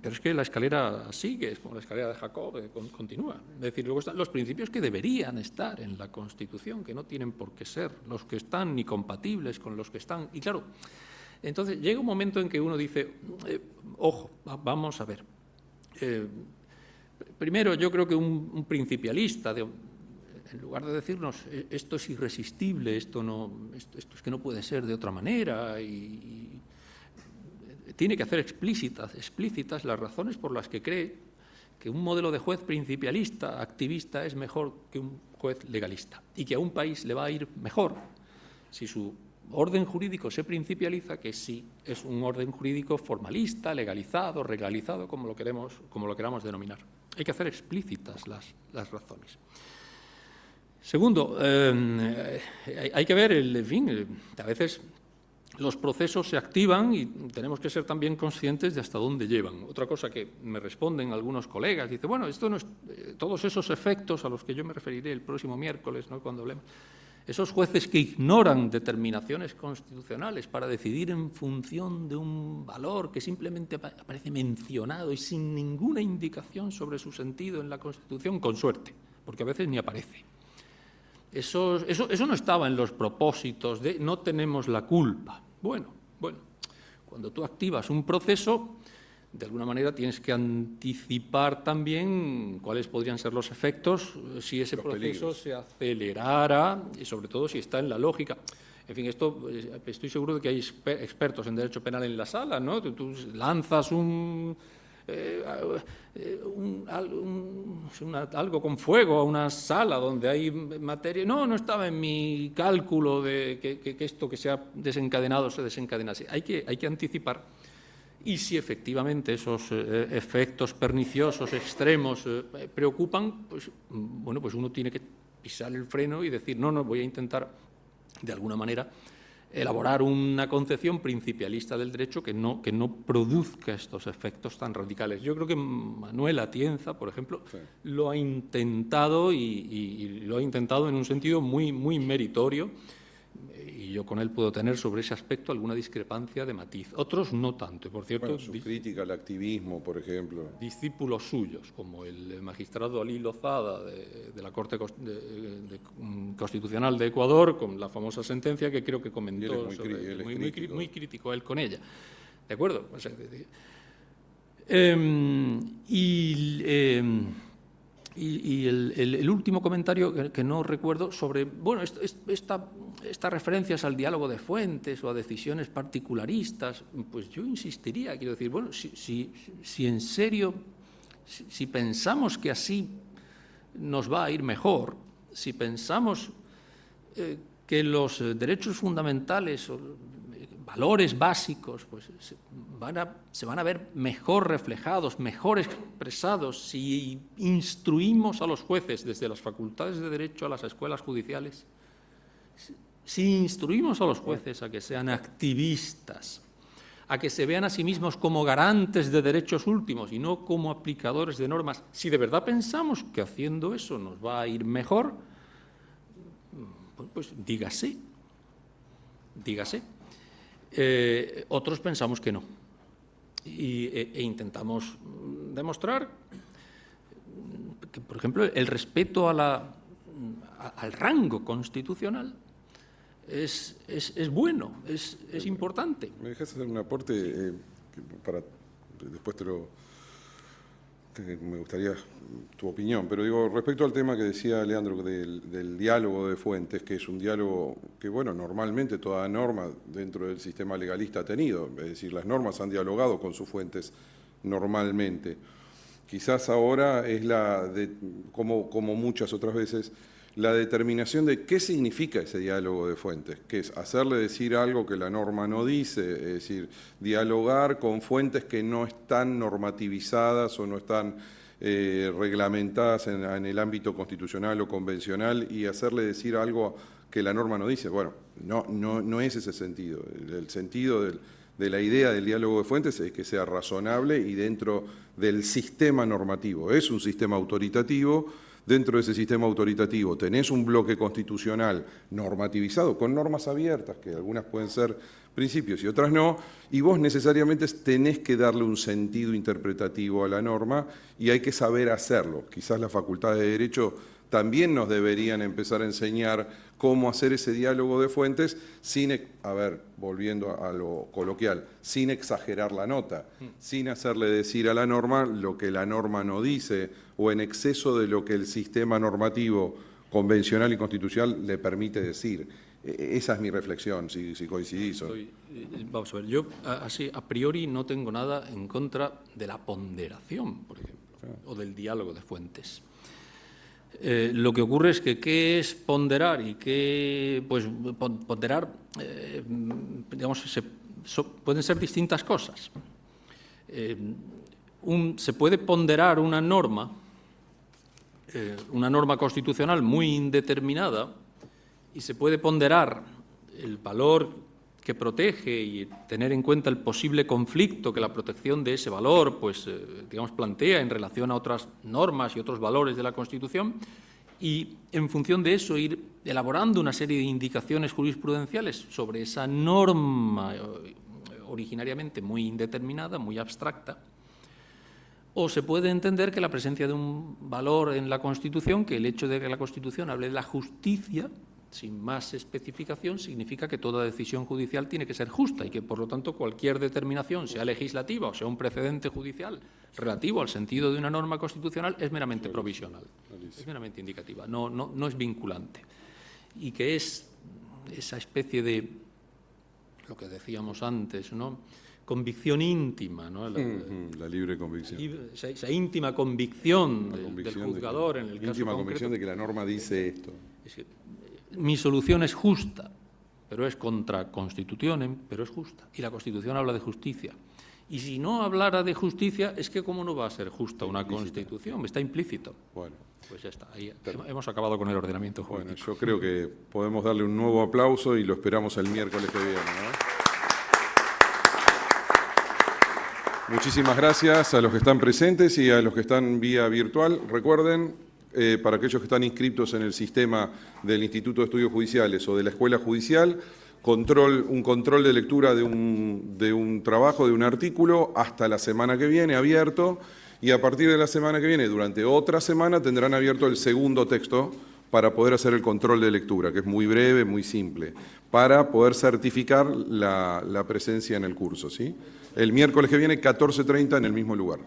pero es que la escalera sigue, es como la escalera de Jacob, continúa. Es decir, luego están los principios que deberían estar en la Constitución, que no tienen por qué ser los que están ni compatibles con los que están. Y claro, entonces llega un momento en que uno dice, ojo, vamos a ver. Primero, yo creo que un principialista, en lugar de decirnos esto es irresistible, esto es que no puede ser de otra manera, y tiene que hacer explícitas las razones por las que cree que un modelo de juez principialista, activista, es mejor que un juez legalista y que a un país le va a ir mejor si su orden jurídico se principializa que si es un orden jurídico formalista, legalizado, regalizado, como lo queramos denominar. Hay que hacer explícitas las razones. Segundo, hay que ver, en fin, a veces los procesos se activan y tenemos que ser también conscientes de hasta dónde llevan. Otra cosa que me responden algunos colegas, dice, bueno, esto no es, todos esos efectos a los que yo me referiré el próximo miércoles, ¿no?, cuando hablemos, esos jueces que ignoran determinaciones constitucionales para decidir en función de un valor que simplemente aparece mencionado y sin ninguna indicación sobre su sentido en la Constitución, con suerte, porque a veces ni aparece. Eso no estaba en los propósitos de no tenemos la culpa. Bueno, cuando tú activas un proceso, de alguna manera tienes que anticipar también cuáles podrían ser los efectos si ese proceso se acelerara y sobre todo si está en la lógica. En fin, esto estoy seguro de que hay expertos en derecho penal en la sala, ¿no? Tú lanzas algo con fuego a una sala donde hay materia. No estaba en mi cálculo de que esto que se ha desencadenado se desencadenase. Hay que anticipar. Y si efectivamente esos efectos perniciosos extremos preocupan, pues uno tiene que pisar el freno y decir, no, voy a intentar de alguna manera elaborar una concepción principialista del derecho que no produzca estos efectos tan radicales. Yo creo que Manuel Atienza, por ejemplo, sí, lo ha intentado y lo ha intentado en un sentido muy, muy meritorio, y yo con él puedo tener sobre ese aspecto alguna discrepancia de matiz. Otros no tanto. Por cierto, su crítica al activismo, por ejemplo. Discípulos suyos, como el magistrado Alí Lozada de la Corte Constitucional de Ecuador, con la famosa sentencia que creo que comentó, muy crítico él con ella. ¿De acuerdo? O sea, y el último comentario que no recuerdo sobre, estas referencias al diálogo de fuentes o a decisiones particularistas, pues yo insistiría, quiero decir, si en serio, si pensamos que así nos va a ir mejor, si pensamos que los derechos fundamentales valores básicos, pues se van a ver mejor reflejados, mejor expresados si instruimos a los jueces desde las facultades de Derecho a las escuelas judiciales, si instruimos a los jueces a que sean activistas, a que se vean a sí mismos como garantes de derechos últimos y no como aplicadores de normas, si de verdad pensamos que haciendo eso nos va a ir mejor, pues dígase. Otros pensamos que no e intentamos demostrar que, por ejemplo, el respeto al rango constitucional es bueno, es importante. ¿Me dejas hacer un aporte para después me gustaría tu opinión, pero digo, respecto al tema que decía Leandro del diálogo de fuentes, que es un diálogo que, bueno, normalmente toda norma dentro del sistema legalista ha tenido, es decir, las normas han dialogado con sus fuentes normalmente. Quizás ahora es como muchas otras veces, la determinación de qué significa ese diálogo de fuentes, que es hacerle decir algo que la norma no dice, es decir, dialogar con fuentes que no están normativizadas o no están reglamentadas en el ámbito constitucional o convencional y hacerle decir algo que la norma no dice. Bueno, no es ese sentido. El sentido de la idea del diálogo de fuentes es que sea razonable y dentro del sistema normativo. Es un sistema autoritativo. Dentro de ese sistema autoritativo tenés un bloque constitucional normativizado, con normas abiertas, que algunas pueden ser principios y otras no, y vos necesariamente tenés que darle un sentido interpretativo a la norma y hay que saber hacerlo. Quizás las facultades de Derecho también nos deberían empezar a enseñar cómo hacer ese diálogo de fuentes sin, volviendo a lo coloquial, sin exagerar la nota, sin hacerle decir a la norma lo que la norma no dice o en exceso de lo que el sistema normativo convencional y constitucional le permite decir. Esa es mi reflexión, si coincidís. Vamos a ver, yo así a priori no tengo nada en contra de la ponderación, por ejemplo, o del diálogo de fuentes. Lo que ocurre es que qué es ponderar y qué, pues ponderar, digamos, pueden ser distintas cosas. Se puede ponderar una norma constitucional muy indeterminada y se puede ponderar el valor que protege y tener en cuenta el posible conflicto que la protección de ese valor digamos, plantea en relación a otras normas y otros valores de la Constitución y, en función de eso, ir elaborando una serie de indicaciones jurisprudenciales sobre esa norma originariamente muy indeterminada, muy abstracta. O se puede entender que la presencia de un valor en la Constitución, que el hecho de que la Constitución hable de la justicia, sin más especificación, significa que toda decisión judicial tiene que ser justa y que, por lo tanto, cualquier determinación, sea legislativa o sea un precedente judicial relativo al sentido de una norma constitucional, es meramente provisional, es meramente indicativa, no es vinculante. Y que es esa especie de, lo que decíamos antes, ¿no?, convicción íntima, ¿no? La libre convicción. Esa íntima convicción del juzgador en el caso íntima concreto, convicción de que la norma dice esto. Es que mi solución es justa, pero es contra Constitutionem, pero es justa. Y la Constitución habla de justicia. Y si no hablara de justicia, es que ¿cómo no va a ser justa una Constitución? Está implícito. Bueno. Pues ya está, ahí hemos acabado con el ordenamiento jurídico. Bueno, yo creo que podemos darle un nuevo aplauso y lo esperamos el miércoles que viene, ¿no? Muchísimas gracias a los que están presentes y a los que están vía virtual. Recuerden, para aquellos que están inscritos en el sistema del Instituto de Estudios Judiciales o de la Escuela Judicial, un control de lectura de un trabajo, de un artículo, hasta la semana que viene abierto, y a partir de la semana que viene, durante otra semana, tendrán abierto el segundo texto para poder hacer el control de lectura, que es muy breve, muy simple, para poder certificar la presencia en el curso, ¿sí? El miércoles que viene, 14:30, en el mismo lugar.